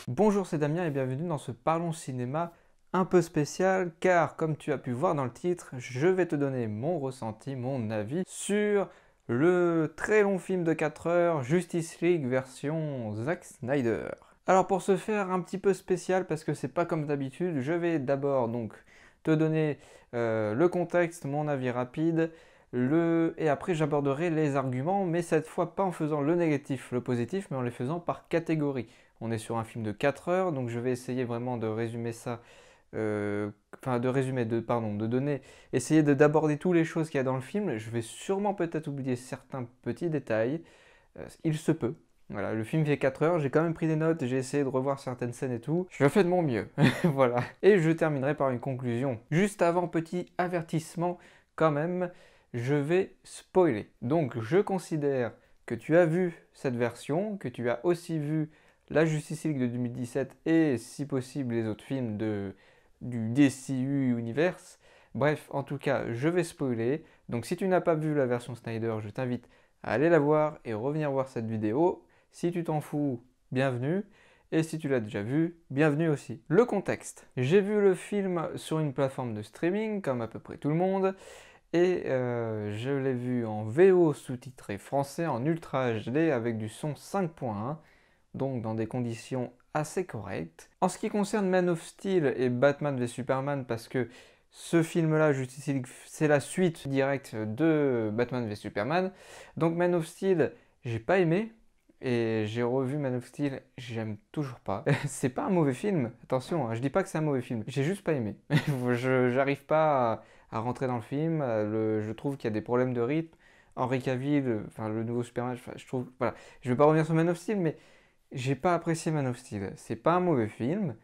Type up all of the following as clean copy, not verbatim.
Bonjour, c'est Damien et bienvenue dans ce Parlons Cinéma un peu spécial car comme tu as pu voir dans le titre, je vais te donner mon ressenti, mon avis sur le très long film de 4 heures Justice League version Zack Snyder. Alors pour ce faire un petit peu spécial parce que c'est pas comme d'habitude, je vais d'abord donc te donner le contexte, mon avis rapide, et après j'aborderai les arguments, mais cette fois pas en faisant le négatif, le positif, mais en les faisant par catégorie. On est sur un film de 4 heures, donc je vais essayer vraiment de résumer ça, de donner, essayer d'aborder toutes les choses qu'il y a dans le film. Je vais sûrement peut-être oublier certains petits détails, il se peut. Voilà, le film fait 4 heures, j'ai quand même pris des notes, j'ai essayé de revoir certaines scènes et tout. Je fais de mon mieux, voilà. Et je terminerai par une conclusion. Juste avant, petit avertissement quand même, je vais spoiler. Donc je considère que tu as vu cette version, que tu as aussi vu la Justice League de 2017 et si possible les autres films du DCU Universe. Bref, en tout cas, je vais spoiler. Donc si tu n'as pas vu la version Snyder, je t'invite à aller la voir et revenir voir cette vidéo. Si tu t'en fous, bienvenue. Et si tu l'as déjà vu, bienvenue aussi. Le contexte. J'ai vu le film sur une plateforme de streaming, comme à peu près tout le monde, et je l'ai vu en VO sous-titré français, en Ultra HD, avec du son 5.1, donc dans des conditions assez correctes. En ce qui concerne Man of Steel et Batman v Superman, parce que ce film-là, Justice League, c'est la suite directe de Batman v Superman. Donc Man of Steel, j'ai pas aimé. Et j'ai revu Man of Steel, j'aime toujours pas. C'est pas un mauvais film, attention, hein, je dis pas que c'est un mauvais film, j'ai juste pas aimé. J'arrive pas à rentrer dans le film, je trouve qu'il y a des problèmes de rythme. Henry Cavill, enfin le nouveau Superman, je trouve, voilà. Je vais pas revenir sur Man of Steel, mais j'ai pas apprécié Man of Steel. C'est pas un mauvais film,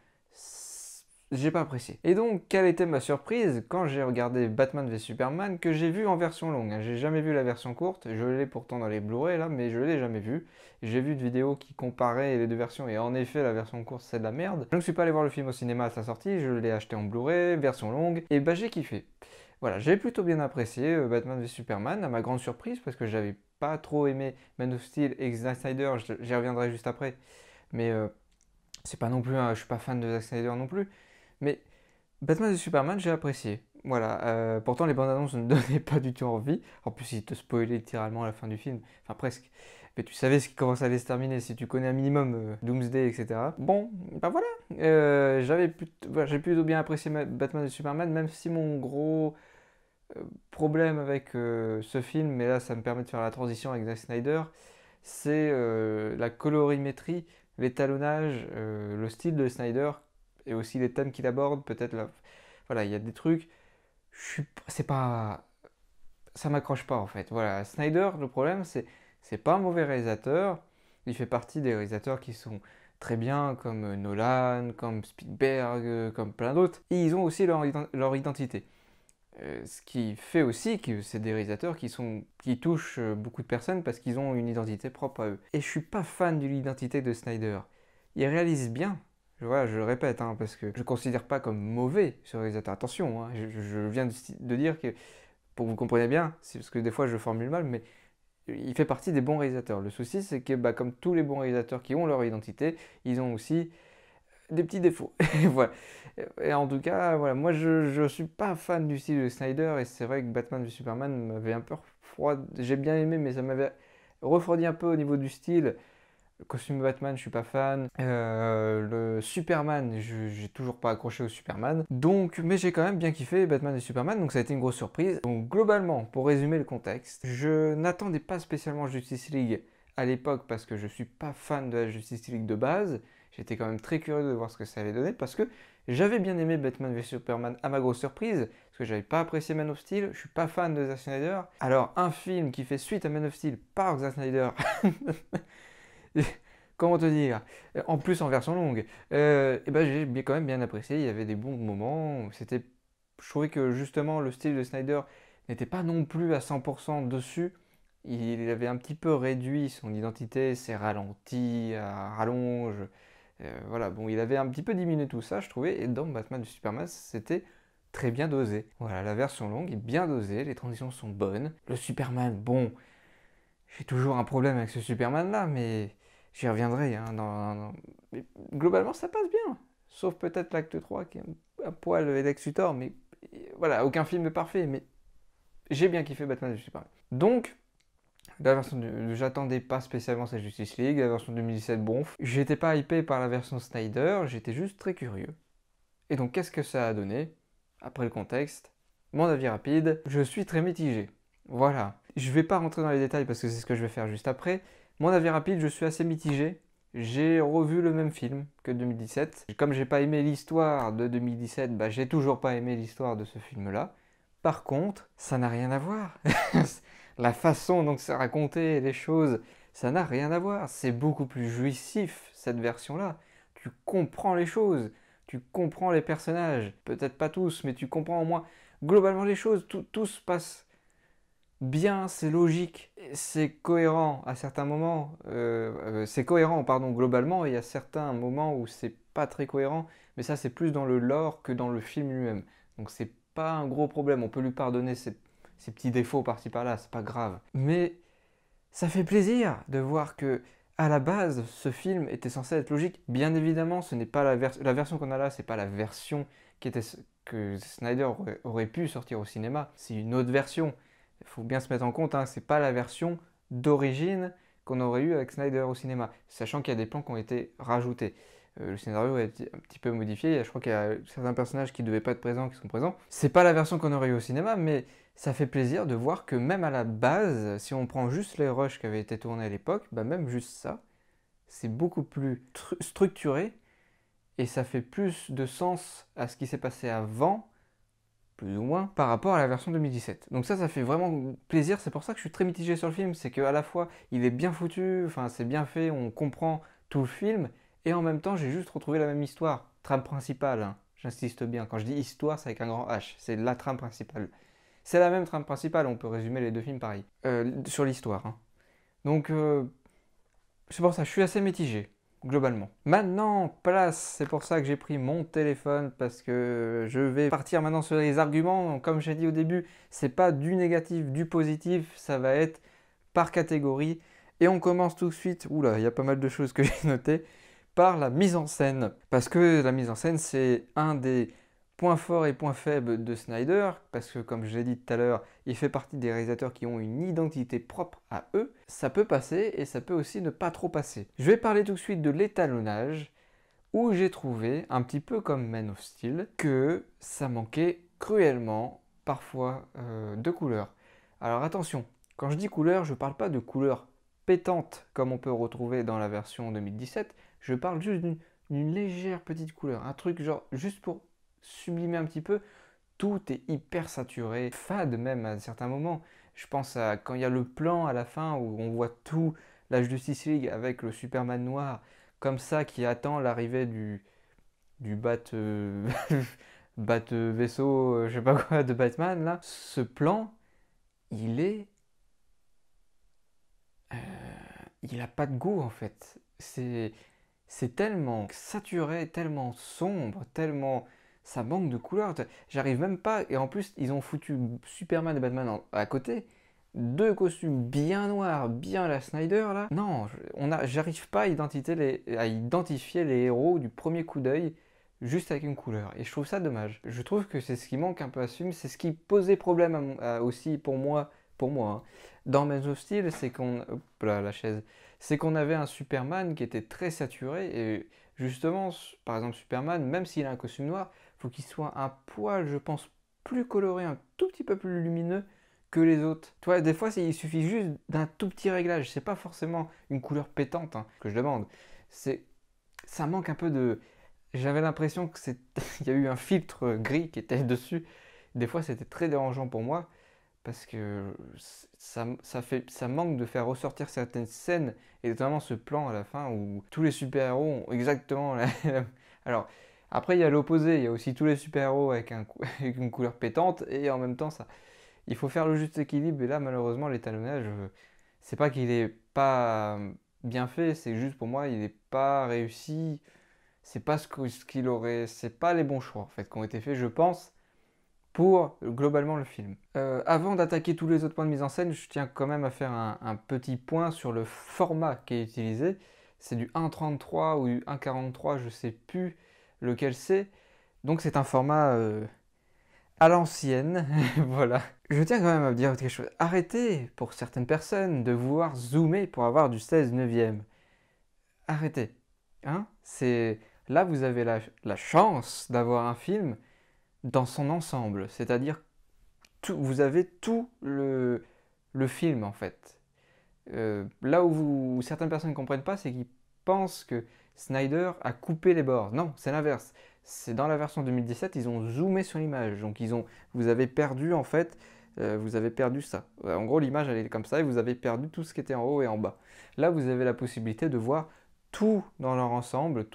j'ai pas apprécié. Et donc, quelle était ma surprise quand j'ai regardé Batman v Superman que j'ai vu en version longue, hein. J'ai jamais vu la version courte, je l'ai pourtant dans les Blu-ray là, mais je l'ai jamais vu. J'ai vu de vidéos qui comparaient les deux versions et en effet, la version courte c'est de la merde. Je ne suis pas allé voir le film au cinéma à sa sortie, je l'ai acheté en Blu-ray, version longue, et bah j'ai kiffé. Voilà, j'ai plutôt bien apprécié Batman v Superman, à ma grande surprise, parce que j'avais pas trop aimé Man of Steel et Zack Snyder, j'y reviendrai juste après. Mais c'est pas non plus, je suis pas fan de Zack Snyder non plus. Mais Batman et Superman, j'ai apprécié. Voilà, pourtant les bandes annonces ne me donnaient pas du tout envie. En plus, ils te spoilaient littéralement la fin du film, enfin presque. Mais tu savais comment ça allait se terminer si tu connais un minimum Doomsday, etc. Bon, bah voilà, j'ai plutôt bien apprécié Batman et Superman, même si mon gros problème avec ce film, mais là ça me permet de faire la transition avec Zack Snyder, c'est la colorimétrie, l'étalonnage, le style de Snyder et aussi les thèmes qu'il aborde. Peut-être là, voilà, il y a des trucs. C'est pas, ça m'accroche pas en fait. Voilà, Snyder, le problème c'est pas un mauvais réalisateur. Il fait partie des réalisateurs qui sont très bien, comme Nolan, comme Spielberg, comme plein d'autres. Et ils ont aussi leur identité. Ce qui fait aussi que c'est des réalisateurs qui touchent beaucoup de personnes parce qu'ils ont une identité propre à eux. Et je suis pas fan de l'identité de Snyder. Il réalise bien, voilà, je le répète, hein, parce que je ne considère pas comme mauvais ce réalisateur. Attention, hein, je viens de dire que, pour que vous compreniez bien, c'est parce que des fois je formule mal, mais il fait partie des bons réalisateurs. Le souci, c'est que bah, comme tous les bons réalisateurs qui ont leur identité, ils ont aussi des petits défauts. Voilà. Et en tout cas, voilà, moi je suis pas fan du style de Snyder et c'est vrai que Batman v Superman m'avait un peu refroidi. J'ai bien aimé, mais ça m'avait refroidi un peu au niveau du style. Le costume de Batman, je suis pas fan. Le Superman, j'ai toujours pas accroché au Superman. Donc, mais j'ai quand même bien kiffé Batman et Superman, donc ça a été une grosse surprise. Donc globalement, pour résumer le contexte, je n'attendais pas spécialement Justice League à l'époque parce que je suis pas fan de la Justice League de base. J'étais quand même très curieux de voir ce que ça allait donner parce que j'avais bien aimé Batman v Superman à ma grosse surprise, parce que j'avais pas apprécié Man of Steel, je suis pas fan de Zack Snyder. Alors un film qui fait suite à Man of Steel par Zack Snyder, comment te dire, en plus en version longue, et ben j'ai quand même bien apprécié, il y avait des bons moments, je trouvais que justement le style de Snyder n'était pas non plus à 100% dessus, il avait un petit peu réduit son identité, ses ralentis, à rallonge, voilà, bon, il avait un petit peu diminué tout ça, je trouvais, et dans Batman v Superman, c'était très bien dosé. Voilà, la version longue est bien dosée, les transitions sont bonnes. Le Superman, bon, j'ai toujours un problème avec ce Superman là, mais J'y reviendrai, hein, mais globalement, ça passe bien. Sauf peut-être l'acte 3 qui est un poil Lex Luthor, mais voilà, aucun film est parfait, mais j'ai bien kiffé Batman v Superman. Donc, la version j'attendais pas spécialement sa Justice League, la version 2017 bonf. J'étais pas hypé par la version Snyder, j'étais juste très curieux. Et donc, qu'est-ce que ça a donné? Après le contexte, mon avis rapide, je suis très mitigé. Voilà. Je vais pas rentrer dans les détails parce que c'est ce que je vais faire juste après. Mon avis rapide, je suis assez mitigé. J'ai revu le même film que 2017. Comme j'ai pas aimé l'histoire de 2017, bah j'ai toujours pas aimé l'histoire de ce film-là. Par contre, ça n'a rien à voir. La façon dont c'est raconté, les choses, ça n'a rien à voir. C'est beaucoup plus jouissif, cette version-là. Tu comprends les choses, tu comprends les personnages. Peut-être pas tous, mais tu comprends au moins globalement les choses. Tout se passe bien, c'est logique, c'est cohérent à certains moments. C'est cohérent, pardon, globalement. Et il y a certains moments où c'est pas très cohérent, mais ça, c'est plus dans le lore que dans le film lui-même. Donc, c'est pas un gros problème. On peut lui pardonner ses petits défauts par-ci par-là, c'est pas grave. Mais ça fait plaisir de voir que, à la base, ce film était censé être logique. Bien évidemment, ce n'est pas la version qu'on a là, c'est pas la version que Snyder aurait pu sortir au cinéma. C'est une autre version. Il faut bien se mettre en compte, hein, c'est pas la version d'origine qu'on aurait eu avec Snyder au cinéma, sachant qu'il y a des plans qui ont été rajoutés. Le scénario a été un petit peu modifié, je crois qu'il y a certains personnages qui ne devaient pas être présents qui sont présents. C'est pas la version qu'on aurait eu au cinéma, mais ça fait plaisir de voir que même à la base, si on prend juste les rushs qui avaient été tournés à l'époque, bah même juste ça, c'est beaucoup plus structuré et ça fait plus de sens à ce qui s'est passé avant, plus ou moins, par rapport à la version 2017. Donc ça fait vraiment plaisir, c'est pour ça que je suis très mitigé sur le film, c'est qu'à la fois il est bien foutu, enfin c'est bien fait, on comprend tout le film, et en même temps j'ai juste retrouvé la même histoire, trame principale, hein. J'insiste bien, quand je dis histoire c'est avec un grand H, c'est la trame principale. C'est la même trame principale, on peut résumer les deux films pareil, sur l'histoire, hein. Donc c'est pour ça, je suis assez mitigé, globalement. Maintenant, place, c'est pour ça que j'ai pris mon téléphone, parce que je vais partir maintenant sur les arguments. Donc, comme j'ai dit au début, c'est pas du négatif, du positif, ça va être par catégorie. Et on commence tout de suite, oula, il y a pas mal de choses que j'ai notées, par la mise en scène. Parce que la mise en scène, c'est un des points forts et points faibles de Snyder, parce que comme je l'ai dit tout à l'heure, il fait partie des réalisateurs qui ont une identité propre à eux. Ça peut passer et ça peut aussi ne pas trop passer. Je vais parler tout de suite de l'étalonnage, où j'ai trouvé, un petit peu comme Man of Steel, que ça manquait cruellement, parfois, de couleurs. Alors attention, quand je dis couleurs, je ne parle pas de couleurs pétantes, comme on peut retrouver dans la version 2017, je parle juste d'une légère petite couleur, un truc genre juste pour sublimer un petit peu. Tout est hyper saturé, fade même à certains moments. Je pense à quand il y a le plan à la fin où on voit tout la Justice League avec le Superman noir comme ça qui attend l'arrivée du bat vaisseau, je sais pas quoi, de Batman là. Ce plan, il est, euh, il a pas de goût en fait. C'est tellement saturé, tellement sombre, tellement ça manque de couleurs. J'arrive même pas. Et en plus, ils ont foutu Superman et Batman à côté. Deux costumes bien noirs, bien la Snyder là. Non, j'arrive pas à identifier les héros du premier coup d'œil juste avec une couleur. Et je trouve ça dommage. Je trouve que c'est ce qui manque un peu à ce film. C'est ce qui posait problème aussi pour moi, hein. Dans Man of Steel, c'est qu'on... Hop là, la chaise. C'est qu'on avait un Superman qui était très saturé. Et justement, par exemple, Superman, même s'il a un costume noir, il faut qu'il soit un poil, je pense, plus coloré, un tout petit peu plus lumineux que les autres. Tu vois, des fois, il suffit juste d'un tout petit réglage. C'est pas forcément une couleur pétante, hein, que je demande. Ça manque un peu de... J'avais l'impression que il y a eu un filtre gris qui était dessus. Des fois, c'était très dérangeant pour moi parce que ça manque de faire ressortir certaines scènes et notamment ce plan à la fin où tous les super-héros ont exactement Alors, après, il y a l'opposé. Il y a aussi tous les super-héros avec avec une couleur pétante et en même temps, il faut faire le juste équilibre. Et là, malheureusement, l'étalonnage, c'est pas qu'il est pas bien fait, c'est juste pour moi, il n'est pas réussi. C'est pas ce qu'il aurait. C'est pas les bons choix en fait qui ont été faits, je pense, pour globalement le film. Avant d'attaquer tous les autres points de mise en scène, je tiens quand même à faire un petit point sur le format qui est utilisé. c'est du 1,33 ou du 1,43, je sais plus lequel c'est. Donc c'est un format à l'ancienne, voilà. Je tiens quand même à dire quelque chose. Arrêtez, pour certaines personnes, de vouloir zoomer pour avoir du 16 neuvième. Arrêtez. Hein? Là, vous avez la chance d'avoir un film dans son ensemble. C'est-à-dire, vous avez tout le film, en fait. Là où certaines personnes ne comprennent pas, c'est qu'ils pensent que Snyder a coupé les bords. Non, c'est l'inverse. C'est dans la version 2017, ils ont zoomé sur l'image. Donc vous avez perdu en fait, vous avez perdu ça. En gros, l'image elle est comme ça et vous avez perdu tout ce qui était en haut et en bas. Là, vous avez la possibilité de voir tout dans leur ensemble,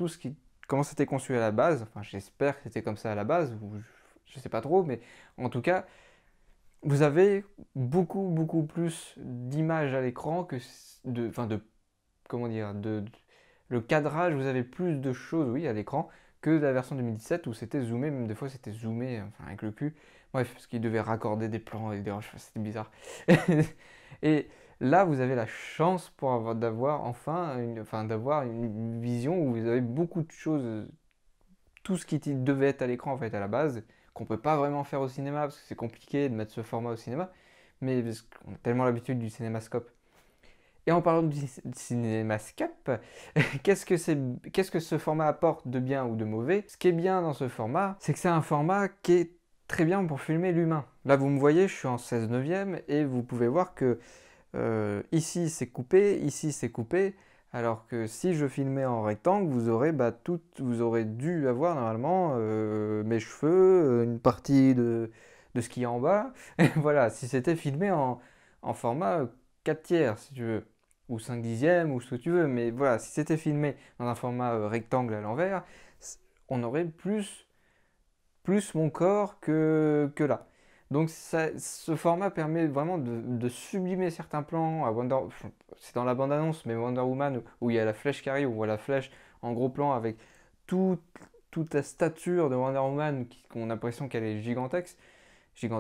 comment c'était conçu à la base. Enfin, j'espère que c'était comme ça à la base. Ou je sais pas trop, mais en tout cas, vous avez beaucoup plus d'images à l'écran que comment dire, le cadrage, vous avez plus de choses, oui, à l'écran que la version 2017 où c'était zoomé, même des fois c'était zoomé, enfin avec le cul. Bref, parce qu'il devait raccorder des plans et c'était bizarre. Et là, vous avez la chance d'avoir une vision où vous avez beaucoup de choses, tout ce qui devait être à l'écran en fait à la base, qu'on peut pas vraiment faire au cinéma parce que c'est compliqué de mettre ce format au cinéma, mais parce qu'on a tellement l'habitude du cinémascope. Et en parlant du cinémascope, qu'est-ce que ce format apporte de bien ou de mauvais? Ce qui est bien dans ce format, c'est que c'est un format qui est très bien pour filmer l'humain. Là, vous me voyez, je suis en 16 neuvième et vous pouvez voir que ici c'est coupé, alors que si je filmais en rectangle, vous aurez dû avoir normalement mes cheveux, une partie de ce qu'il y a en bas. Voilà, si c'était filmé en format 4 tiers, si tu veux, ou 5 dixièmes, ou ce que tu veux, mais voilà, si c'était filmé dans un format rectangle à l'envers, on aurait plus mon corps que là. Donc ce format permet vraiment de sublimer certains plans. C'est dans la bande-annonce, mais Wonder Woman, où il y a la flèche qui arrive, on voit la flèche en gros plan avec tout- toute la stature de Wonder Woman, qu'on a l'impression qu'elle est gigantesque, qu'elle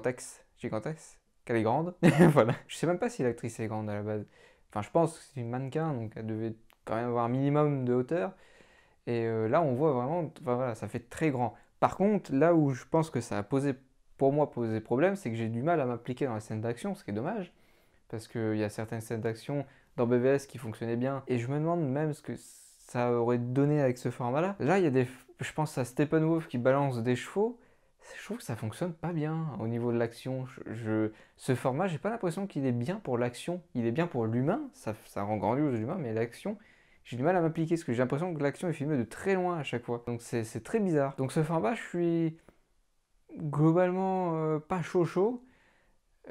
est grande. Voilà. Je sais même pas si l'actrice est grande à la base. Enfin, je pense que c'est une mannequin, donc elle devait quand même avoir un minimum de hauteur. Et là, on voit vraiment, enfin, voilà, ça fait très grand. Par contre, là où je pense que ça a pour moi, posé problème, c'est que j'ai du mal à m'appliquer dans les scènes d'action, ce qui est dommage, parce qu'il y a certaines scènes d'action dans BVS qui fonctionnaient bien, et je me demande même ce que ça aurait donné avec ce format-là. Là, je pense à Steppenwolf qui balance des chevaux, je trouve que ça fonctionne pas bien au niveau de l'action. Ce format, j'ai pas l'impression qu'il est bien pour l'action. Il est bien pour l'humain, ça rend grandiose l'humain, mais l'action, j'ai du mal à m'appliquer parce que j'ai l'impression que l'action est filmée de très loin à chaque fois. Donc c'est très bizarre. Donc ce format, je suis globalement pas chaud,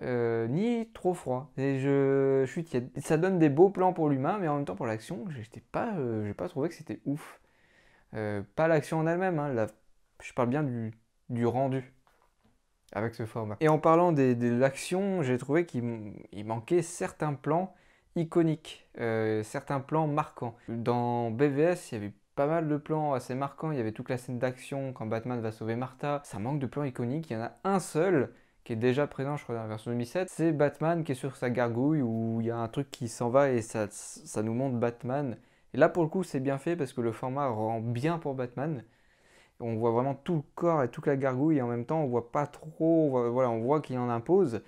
ni trop froid. Et je suis tiède. Ça donne des beaux plans pour l'humain, mais en même temps pour l'action, j'ai pas trouvé que c'était ouf. Pas l'action en elle-même, hein, je parle bien du rendu avec ce format. Et en parlant de l'action, j'ai trouvé qu'il manquait certains plans iconiques, certains plans marquants. Dans BVS, il y avait pas mal de plans assez marquants. Il y avait toute la scène d'action quand Batman va sauver Martha. Ça manque de plans iconiques. Il y en a un seul qui est déjà présent, je crois, dans la version 2007. C'est Batman qui est sur sa gargouille où il y a un truc qui s'en va et ça nous montre Batman. Et là, pour le coup, c'est bien fait parce que le format rend bien pour Batman. On voit vraiment tout le corps et toute la gargouille et en même temps on voit pas trop, voilà, on voit qu'il en impose.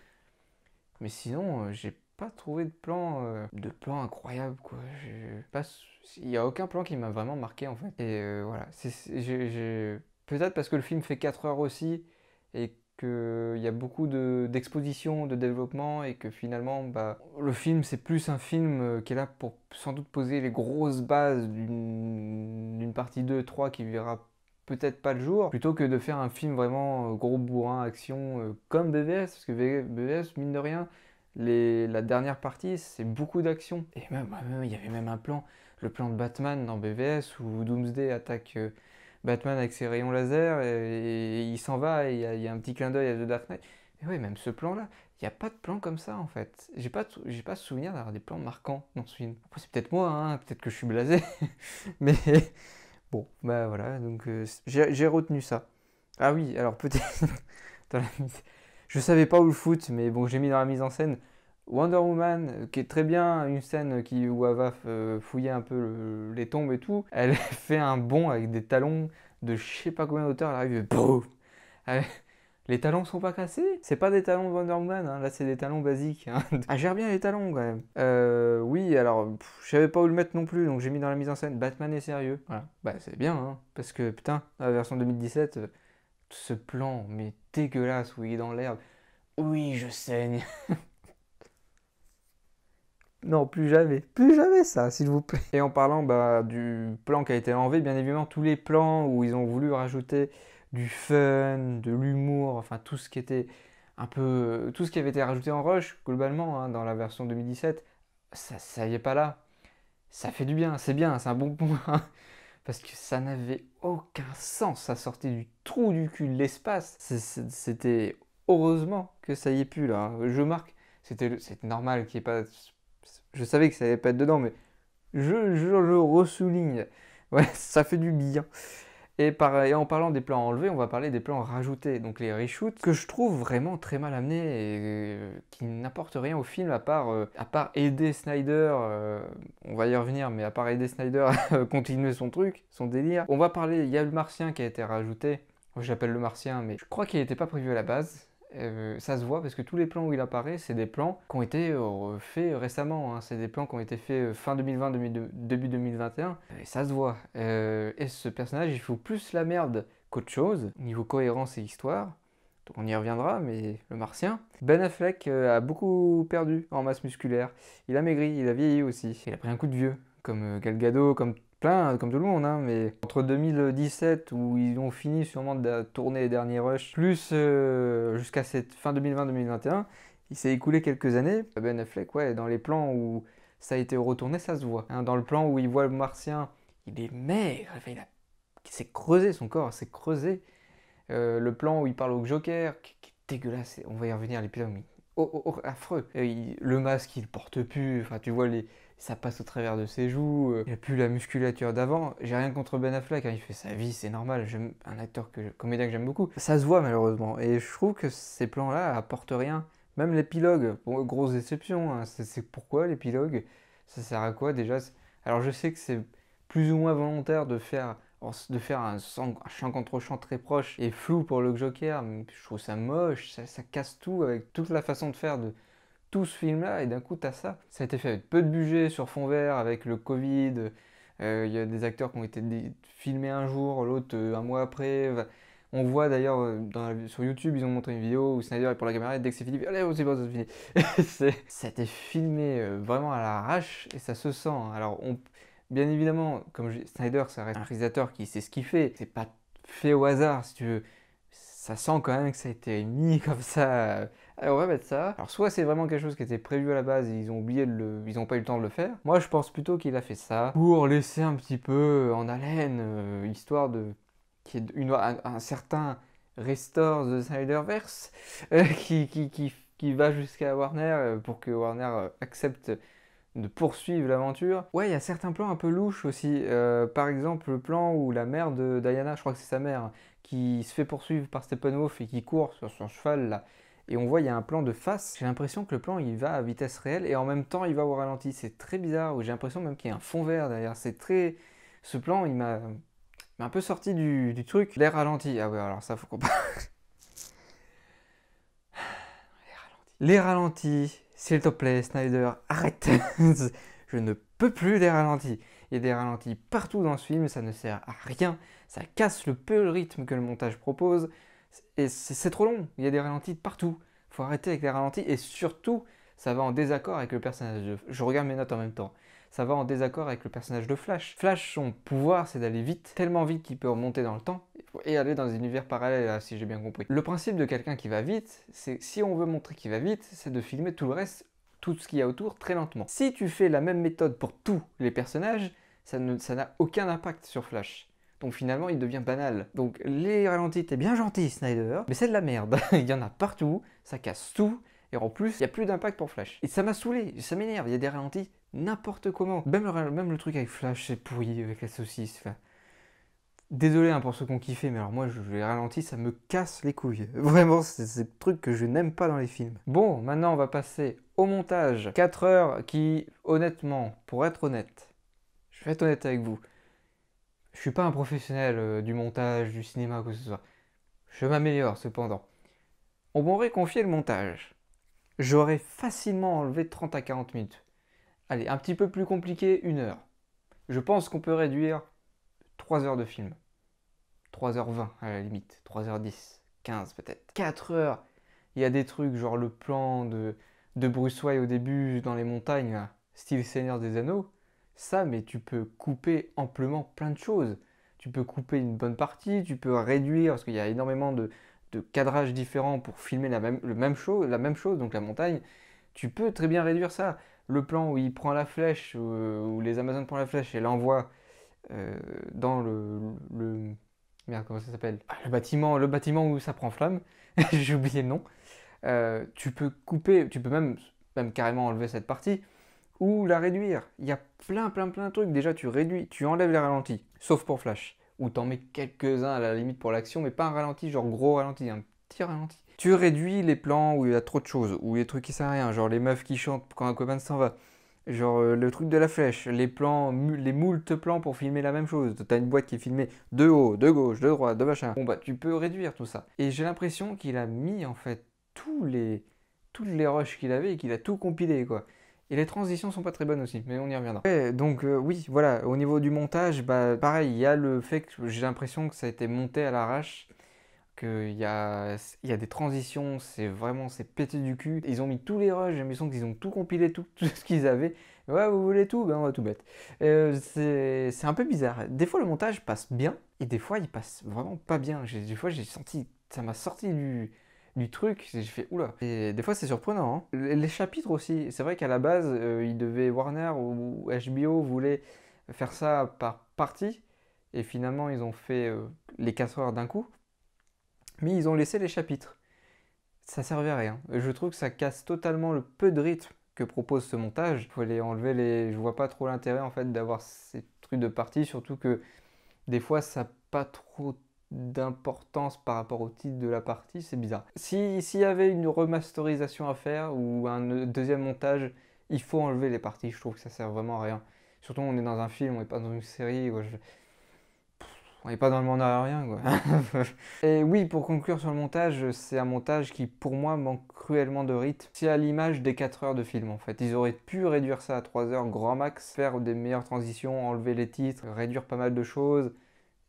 Mais sinon, j'ai pas trouvé de plan incroyable quoi. Il y a aucun plan qui m'a vraiment marqué en fait. Et voilà, peut-être parce que le film fait 4 heures aussi et qu'il y a beaucoup d'exposition, de développement et que finalement bah, le film c'est plus un film qui est là pour sans doute poser les grosses bases d'une partie 2, 3 qui verra peut-être pas le jour, plutôt que de faire un film vraiment gros bourrin, action, comme BVS, parce que BVS, mine de rien, la dernière partie, c'est beaucoup d'action. Et même, il y avait même un plan, le plan de Batman dans BVS, où Doomsday attaque Batman avec ses rayons laser, et il s'en va, et il y a un petit clin d'œil à The Dark Knight. Mais ouais, même ce plan-là, il n'y a pas de plan comme ça, en fait. J'ai pas souvenir d'avoir des plans marquants dans ce film. Après, c'est peut-être moi, hein, peut-être que je suis blasé, mais... Bon, bah voilà, donc j'ai retenu ça. Ah oui, alors peut-être. dans la mise- Je savais pas où le foutre, mais bon, j'ai mis dans la mise en scène Wonder Woman, qui est très bien, une scène où elle va fouiller un peu les tombes et tout, elle fait un bond avec des talons de je sais pas combien d'auteur, elle arrive et boum. Les talons sont pas cassés? C'est pas des talons de Wonder Woman, hein, là c'est des talons basiques. Hein. Ah, gère bien les talons quand même. Oui, alors je savais pas où le mettre non plus, donc j'ai mis dans la mise en scène Batman est sérieux. Voilà. Bah c'est bien, hein, parce que putain, la version 2017, ce plan, mais dégueulasse où il est dans l'herbe. Oui, je saigne. Non, plus jamais ça, s'il vous plaît. Et en parlant du plan qui a été enlevé, bien évidemment, tous les plans où ils ont voulu rajouter du fun, de l'humour, enfin tout ce qui était un peu, tout ce qui avait été rajouté en rush, globalement, hein, dans la version 2017, ça y est pas là. Ça fait du bien, c'est un bon point. Parce que ça n'avait aucun sens, ça sortait du trou du cul de l'espace. C'était heureusement que ça y est plus là. Je marque, c'était normal qu'il n'y ait pas. Je savais que ça allait pas être dedans, mais je le ressouligne. Ouais, ça fait du bien. Et en parlant des plans enlevés, on va parler des plans rajoutés, donc les reshoots, que je trouve vraiment très mal amenés et qui n'apportent rien au film à part aider Snyder, on va y revenir, mais à part aider Snyder à continuer son truc, son délire. On va parler, il y a le Martien qui a été rajouté, moi j'appelle le Martien, mais je crois qu'il n'était pas prévu à la base. Ça se voit parce que tous les plans où il apparaît, c'est des plans qui ont été faits récemment. Hein. C'est des plans qui ont été faits fin 2020, début 2021. Et ça se voit. Et ce personnage, il faut plus la merde qu'autre chose, niveau cohérence et histoire. Donc on y reviendra, mais le Martien. Ben Affleck a beaucoup perdu en masse musculaire. Il a maigri, il a vieilli aussi. Il a pris un coup de vieux, comme Gal Gadot, comme plein, comme tout le monde, hein, mais entre 2017 où ils ont fini sûrement de tourner les derniers rushs, plus jusqu'à cette fin 2020-2021, il s'est écoulé quelques années. Ben Affleck, ouais, dans les plans où ça a été retourné, ça se voit. Hein, dans le plan où il voit le Martien, il est maigre, enfin, il s'est creusé, son corps s'est creusé. Le plan où il parle au Joker, qui est dégueulasse, on va y revenir, l'épisode, mais affreux. Le masque, il le porte plus, enfin, tu vois, ça passe au travers de ses joues, il a plus la musculature d'avant. J'ai rien contre Ben Affleck, hein, il fait sa vie, c'est normal, j'aime un comédien que j'aime beaucoup. Ça se voit malheureusement, et je trouve que ces plans-là apportent rien. Même l'épilogue, bon, grosse déception, hein, c'est pourquoi l'épilogue? Ça sert à quoi déjà? Alors je sais que c'est plus ou moins volontaire de faire un chant contre chant très proche et flou pour le Joker, mais je trouve ça moche, ça casse tout avec toute la façon de faire de tout ce film-là, et d'un coup t'as ça. Ça a été fait avec peu de budget, sur fond vert, avec le Covid, il y a des acteurs qui ont été filmés un jour, l'autre un mois après. On voit d'ailleurs sur YouTube, ils ont montré une vidéo où Snyder est pour la caméra et dès que c'est fini, allez, c'est bon, c'est fini. Ça a été filmé vraiment à l'arrache et ça se sent. Alors, bien évidemment, Snyder, ça reste un réalisateur qui sait ce qu'il fait. C'est pas fait au hasard, si tu veux. Ça sent quand même que ça a été mis comme ça. Allez, on va mettre ça. Alors, soit c'est vraiment quelque chose qui était prévu à la base et ils ont oublié ils n'ont pas eu le temps de le faire. Moi, je pense plutôt qu'il a fait ça pour laisser un petit peu en haleine, histoire de qu'il y ait un certain restore the Snyderverse qui va jusqu'à Warner pour que Warner accepte de poursuivre l'aventure. Ouais, il y a certains plans un peu louches aussi. Par exemple, le plan où la mère de Diana, je crois que c'est sa mère, qui se fait poursuivre par Steppenwolf et qui court sur son cheval là. Et on voit, il y a un plan de face. J'ai l'impression que le plan, il va à vitesse réelle et en même temps, il va au ralenti. C'est très bizarre. J'ai l'impression même qu'il y a un fond vert derrière. C'est très... Ce plan, il m'a un peu sorti du truc. Les ralentis. Ah ouais, alors ça, faut qu'on parle. Les ralentis, s'il te plaît, Snyder, arrête. Je ne peux plus des ralentis. Il y a des ralentis partout dans ce film, ça ne sert à rien. Ça casse le peu le rythme que le montage propose. Et c'est trop long. Il y a des ralentis partout. Faut arrêter avec les ralentis. Et surtout, ça va en désaccord avec le personnage de... Je regarde mes notes en même temps. Ça va en désaccord avec le personnage de Flash. Flash, son pouvoir, c'est d'aller vite, tellement vite qu'il peut remonter dans le temps et aller dans un univers parallèle, si j'ai bien compris. Le principe de quelqu'un qui va vite, c'est si on veut montrer qu'il va vite, c'est de filmer tout le reste, tout ce qu'il y a autour, très lentement. Si tu fais la même méthode pour tous les personnages, ça n'a aucun impact sur Flash. Donc finalement, il devient banal. Donc les ralentis, t'es bien gentil, Snyder, mais c'est de la merde. Il y en a partout, ça casse tout, et en plus, il n'y a plus d'impact pour Flash. Et ça m'a saoulé, ça m'énerve, il y a des ralentis n'importe comment. Même le truc avec Flash, c'est pourri avec la saucisse. Enfin, Désolé hein, pour ceux qui ont kiffé, mais alors moi, les ralentis, ça me casse les couilles. Vraiment, c'est le truc que je n'aime pas dans les films. Bon, maintenant, on va passer au montage. 4 heures qui, honnêtement, pour être honnête, je vais être honnête avec vous, je suis pas un professionnel du montage, du cinéma, quoi que ce soit. Je m'améliore, cependant. On m'aurait confié le montage. J'aurais facilement enlevé 30 à 40 minutes. Allez, un petit peu plus compliqué, 1 heure. Je pense qu'on peut réduire 3 heures de film. 3h20 à la limite, 3h10, 15 peut-être. 4 heures, il y a des trucs genre le plan de Bruce Wayne au début dans les montagnes, là, style Seigneur des Anneaux. Ça, mais tu peux couper amplement plein de choses. Tu peux couper une bonne partie, tu peux réduire, parce qu'il y a énormément de cadrages différents pour filmer la même chose, donc la montagne. Tu peux très bien réduire ça. Le plan où il prend la flèche, où les Amazones prennent la flèche et l'envoient dans merde, comment ça s'appelle? Ah, le bâtiment où ça prend flamme. J'ai oublié le nom. Tu peux couper, tu peux même carrément enlever cette partie ou la réduire. Il y a plein de trucs. Déjà, tu réduis, tu enlèves les ralentis, sauf pour Flash, ou t'en mets quelques-uns à la limite pour l'action, mais pas un ralenti, genre gros ralenti, un petit ralenti. Tu réduis les plans où il y a trop de choses, où les trucs qui servent à rien, genre les meufs qui chantent quand Aquaman s'en va. Genre le truc de la flèche, les plans, les moultes plans pour filmer la même chose. T'as une boîte qui est filmée de haut, de gauche, de droite, de machin. Bon bah tu peux réduire tout ça. Et j'ai l'impression qu'il a mis en fait toutes les rushs qu'il avait et qu'il a tout compilé quoi. Et les transitions sont pas très bonnes aussi, mais on y reviendra. Ouais, donc oui, voilà, au niveau du montage, bah pareil, il y a le fait que j'ai l'impression que ça a été monté à l'arrache, qu'il y a des transitions, c'est pété du cul. Ils ont mis tous les rushs, j'ai l'impression qu'ils ont tout compilé, tout ce qu'ils avaient. Ouais, vous voulez tout? Ben on va tout mettre. C'est un peu bizarre. Des fois le montage passe bien, et des fois il passe vraiment pas bien. Des fois j'ai senti, ça m'a sorti du truc, j'ai fait oula. Et des fois c'est surprenant, hein. Les chapitres aussi, c'est vrai qu'à la base, Warner ou HBO voulaient faire ça par partie, et finalement ils ont fait les 4 heures d'un coup. Mais ils ont laissé les chapitres. Ça servait à rien. Je trouve que ça casse totalement le peu de rythme que propose ce montage. Il faut les enlever les. Je vois pas trop l'intérêt en fait d'avoir ces trucs de partie, surtout que des fois ça n'a pas trop d'importance par rapport au titre de la partie, c'est bizarre. S'il y avait une remasterisation à faire ou un deuxième montage, il faut enlever les parties. Je trouve que ça sert vraiment à rien. Surtout on est dans un film, on n'est pas dans une série. On n'est pas dans le monde aérien, quoi. Et oui, pour conclure sur le montage, c'est un montage qui, pour moi, manque cruellement de rythme. C'est à l'image des 4 heures de film, en fait. Ils auraient pu réduire ça à 3 heures grand max, faire des meilleures transitions, enlever les titres, réduire pas mal de choses,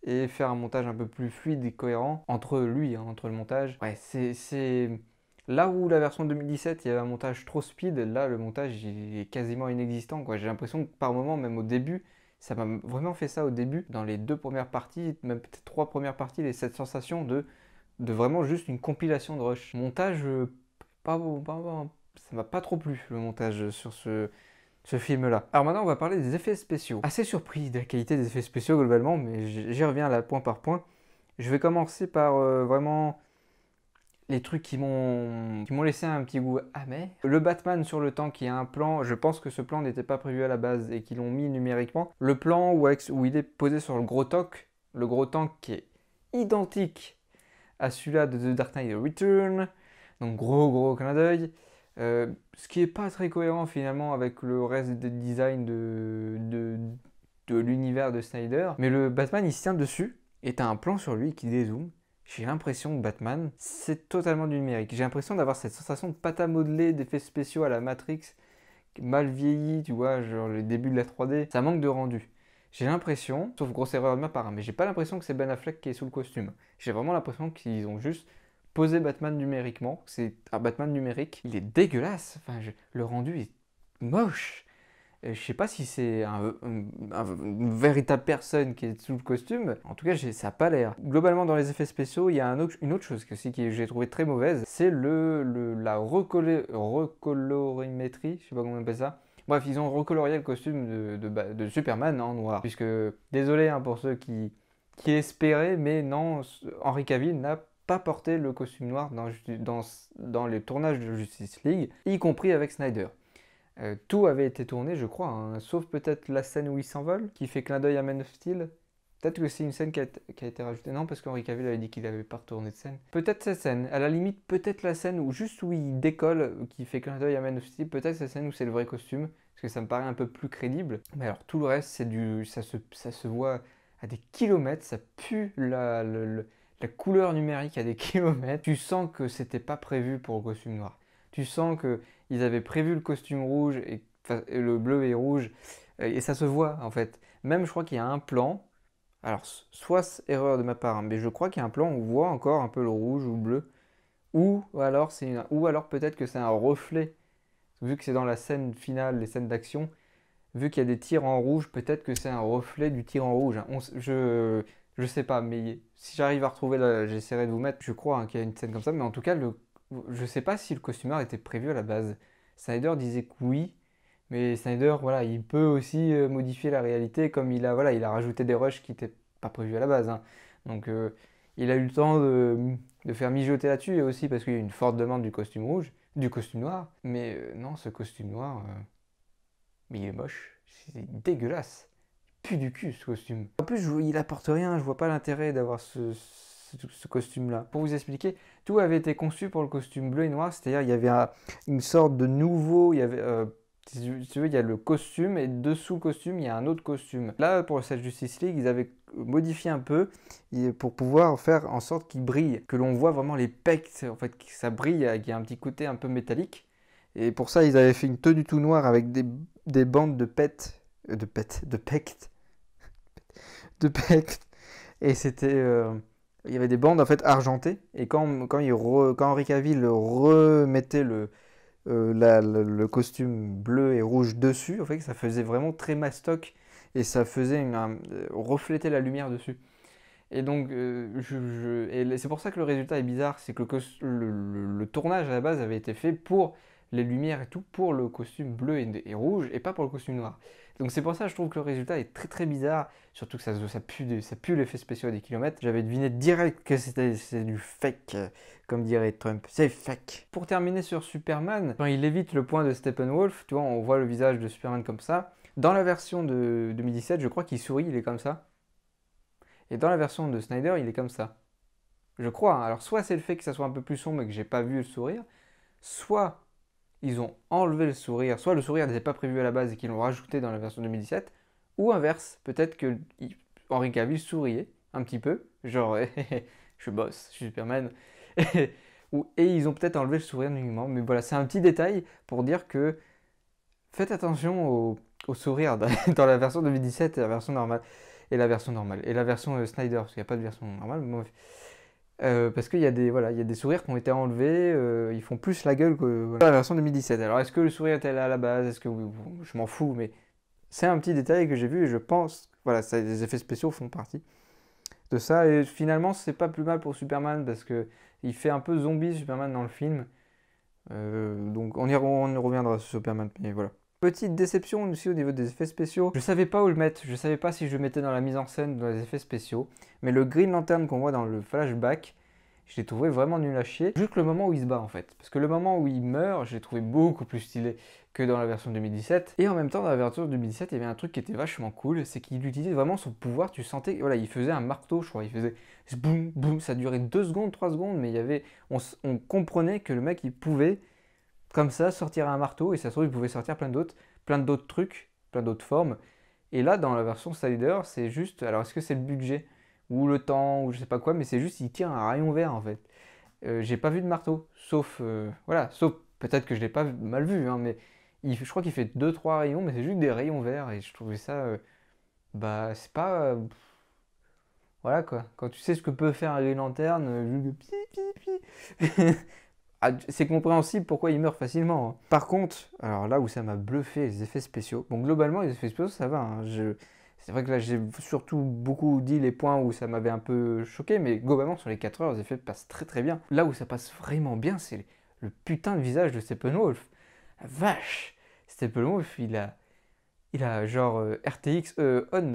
et faire un montage un peu plus fluide et cohérent entre lui, hein, entre le montage. Ouais, c'est... Là où la version 2017, il y avait un montage trop speed, là, le montage il est quasiment inexistant, quoi. J'ai l'impression que par moment, même au début, ça m'a vraiment fait ça au début, dans les 2 premières parties, même peut-être 3 premières parties, cette sensation de vraiment juste une compilation de rush. Montage, ça m'a pas trop plu, le montage sur ce film-là. Alors maintenant, on va parler des effets spéciaux. Assez surpris de la qualité des effets spéciaux globalement, mais j'y reviens là point par point. Je vais commencer par vraiment les trucs qui m'ont laissé un petit goût amer. Le Batman sur le tank, il y a un plan, je pense que ce plan n'était pas prévu à la base et qu'ils l'ont mis numériquement. Le plan où il est posé sur le gros tank qui est identique à celui-là de The Dark Knight Return, donc gros clin d'œil. Ce qui est pas très cohérent finalement avec le reste des designs de l'univers de Snyder. Mais le Batman il se tient dessus et t'as un plan sur lui qui dézoome. J'ai l'impression que Batman, c'est totalement du numérique. J'ai l'impression d'avoir cette sensation de pâte à modeler, d'effets spéciaux à la Matrix, mal vieilli, tu vois, genre le début de la 3D. Ça manque de rendu. J'ai l'impression, sauf grosse erreur de ma part, hein, mais j'ai pas l'impression que c'est Ben Affleck qui est sous le costume. J'ai vraiment l'impression qu'ils ont juste posé Batman numériquement. C'est un Batman numérique. Il est dégueulasse. Enfin, le rendu est moche. Je sais pas si c'est une véritable personne qui est sous le costume. En tout cas, ça n'a pas l'air. Globalement, dans les effets spéciaux, il y a une autre chose aussi que j'ai trouvé très mauvaise. C'est la recolorimétrie. Je sais pas comment on appelle ça. Bref, ils ont recolorié le costume de Superman en noir. Puisque, désolé hein, pour ceux qui espéraient, mais non, Henry Cavill n'a pas porté le costume noir dans les tournages de Justice League, y compris avec Snyder. Tout avait été tourné, je crois, hein, sauf peut-être la scène où il s'envole, qui fait clin d'œil à Man of Steel. Peut-être que c'est une scène qui a été rajoutée. Non, parce qu'Henri Cavill avait dit qu'il n'avait pas retourné de scène. Peut-être cette scène. À la limite, peut-être la scène où juste où il décolle, qui fait clin d'œil à Man of Steel. Peut-être cette scène où c'est le vrai costume. Parce que ça me paraît un peu plus crédible. Mais alors, tout le reste, ça se voit à des kilomètres. Ça pue la couleur numérique à des kilomètres. Tu sens que c'était pas prévu pour le costume noir. Tu sens qu'ils avaient prévu le costume rouge et le bleu et rouge. Et ça se voit en fait. Même je crois qu'il y a un plan. Alors, soit c'est erreur de ma part, hein, mais je crois qu'il y a un plan où on voit encore un peu le rouge ou le bleu. Ou alors peut-être que c'est un reflet. Vu que c'est dans la scène finale, les scènes d'action, vu qu'il y a des tirs en rouge, peut-être que c'est un reflet du tir en rouge, hein. Je sais pas, mais si j'arrive à retrouver, j'essaierai de vous mettre. Je crois, hein, qu'il y a une scène comme ça, mais en tout cas, je sais pas si le costumeur était prévu à la base. Snyder disait que oui, mais Snyder, voilà, il peut aussi modifier la réalité comme voilà, il a rajouté des rushs qui n'étaient pas prévus à la base, hein. Donc, il a eu le temps de faire mijoter là-dessus, et aussi parce qu'il y a une forte demande du costume rouge, du costume noir. Mais non, ce costume noir, mais il est moche, c'est dégueulasse. Il pue du cul ce costume. En plus, il apporte rien, je vois pas l'intérêt d'avoir ce costume-là. Pour vous expliquer, tout avait été conçu pour le costume bleu et noir, c'est-à-dire il y avait une sorte de nouveau, il y avait, si tu veux, il y a le costume et dessous le costume, il y a un autre costume. Là, pour cette Justice League, ils avaient modifié un peu pour pouvoir faire en sorte qu'il brille, que l'on voit vraiment les pecs, en fait, que ça brille, qu'il y a un petit côté un peu métallique. Et pour ça, ils avaient fait une tenue tout noire avec des bandes de pectes. Et c'était, il y avait des bandes en fait argentées. Et quand Henry Cavill remettait le costume bleu et rouge dessus, en fait, ça faisait vraiment très mastoc et ça faisait refléter la lumière dessus. Et donc, et c'est pour ça que le résultat est bizarre, c'est que le tournage à la base avait été fait pour les lumières et tout, pour le costume bleu et rouge, et pas pour le costume noir. Donc c'est pour ça que je trouve que le résultat est très très bizarre, surtout que ça pue l'effet spécial à des kilomètres. J'avais deviné direct que c'est du fake, comme dirait Trump, c'est fake. Pour terminer sur Superman, quand il évite le point de Steppenwolf, tu vois, on voit le visage de Superman comme ça. Dans la version de 2017, je crois qu'il sourit, il est comme ça. Et dans la version de Snyder, il est comme ça. Je crois, hein. Alors soit c'est le fait que ça soit un peu plus sombre et que j'ai pas vu le sourire, soit ils ont enlevé le sourire, soit le sourire n'était pas prévu à la base et qu'ils l'ont rajouté dans la version 2017, ou inverse, peut-être que Henry Cavill souriait un petit peu, genre je bosse, je suis Superman, et ils ont peut-être enlevé le sourire uniquement, mais voilà, c'est un petit détail pour dire que faites attention au sourire dans la version 2017 et la version normale. Et la version normale. Et la version Snyder, parce qu'il n'y a pas de version normale. Parce qu'il y a des sourires qui ont été enlevés, ils font plus la gueule que la version 2017. Alors est-ce que le sourire était là à la base? Est-ce que je m'en fous, mais c'est un petit détail que j'ai vu et je pense, voilà, les effets spéciaux font partie de ça. Et finalement, c'est pas plus mal pour Superman parce que il fait un peu zombie Superman dans le film. Donc on y reviendra sur Superman, mais voilà. Petite déception aussi au niveau des effets spéciaux. Je savais pas où le mettre, je savais pas si je le mettais dans la mise en scène ou dans les effets spéciaux. Mais le Green Lantern qu'on voit dans le flashback, je l'ai trouvé vraiment nul à chier. Juste le moment où il se bat en fait. Parce que le moment où il meurt, je l'ai trouvé beaucoup plus stylé que dans la version 2017. Et en même temps, dans la version 2017, il y avait un truc qui était vachement cool, c'est qu'il utilisait vraiment son pouvoir. Tu sentais, voilà, il faisait un marteau, je crois. Il faisait boum, boum, ça durait 2 secondes, 3 secondes, mais on comprenait que le mec, il pouvait comme ça sortir un marteau et ça se trouve il pouvait sortir plein d'autres trucs, plein d'autres formes. Et là dans la version Slider c'est juste, alors est-ce que c'est le budget ou le temps ou je sais pas quoi, mais c'est juste il tire un rayon vert en fait. J'ai pas vu de marteau, sauf voilà, sauf peut-être que je l'ai pas mal vu, hein, mais je crois qu'il fait 2-3 rayons, mais c'est juste des rayons verts et je trouvais ça, bah c'est pas, voilà quoi. Quand tu sais ce que peut faire un Green Lantern, juste c'est compréhensible pourquoi il meurt facilement, hein. Par contre, alors là où ça m'a bluffé, les effets spéciaux. Bon, globalement, les effets spéciaux, ça va, hein. C'est vrai que là, j'ai surtout beaucoup dit les points où ça m'avait un peu choqué, mais globalement, sur les 4 heures, les effets passent très très bien. Là où ça passe vraiment bien, c'est le putain de visage de Steppenwolf. La vache! Steppenwolf, il a genre RTX on.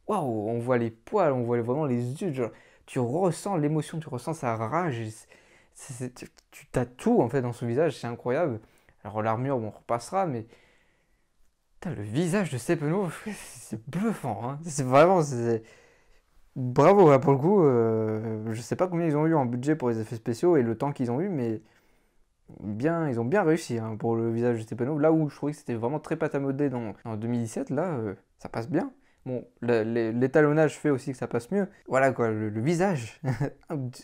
Waouh, on voit les poils, on voit vraiment les yeux. Genre, tu ressens l'émotion, tu ressens sa rage. Tu as tout en fait dans son visage, c'est incroyable. Alors l'armure, bon, on repassera, mais Putain, le visage de Steppenwolf, c'est bluffant, hein. C'est vraiment... Bravo, là, pour le coup. Je sais pas combien ils ont eu en budget pour les effets spéciaux et le temps qu'ils ont eu, mais ils ont bien réussi hein, pour le visage de Steppenwolf. Là où je trouvais que c'était vraiment très pâte à modeler en 2017, là, ça passe bien. Bon, l'étalonnage fait aussi que ça passe mieux. Voilà quoi, le visage.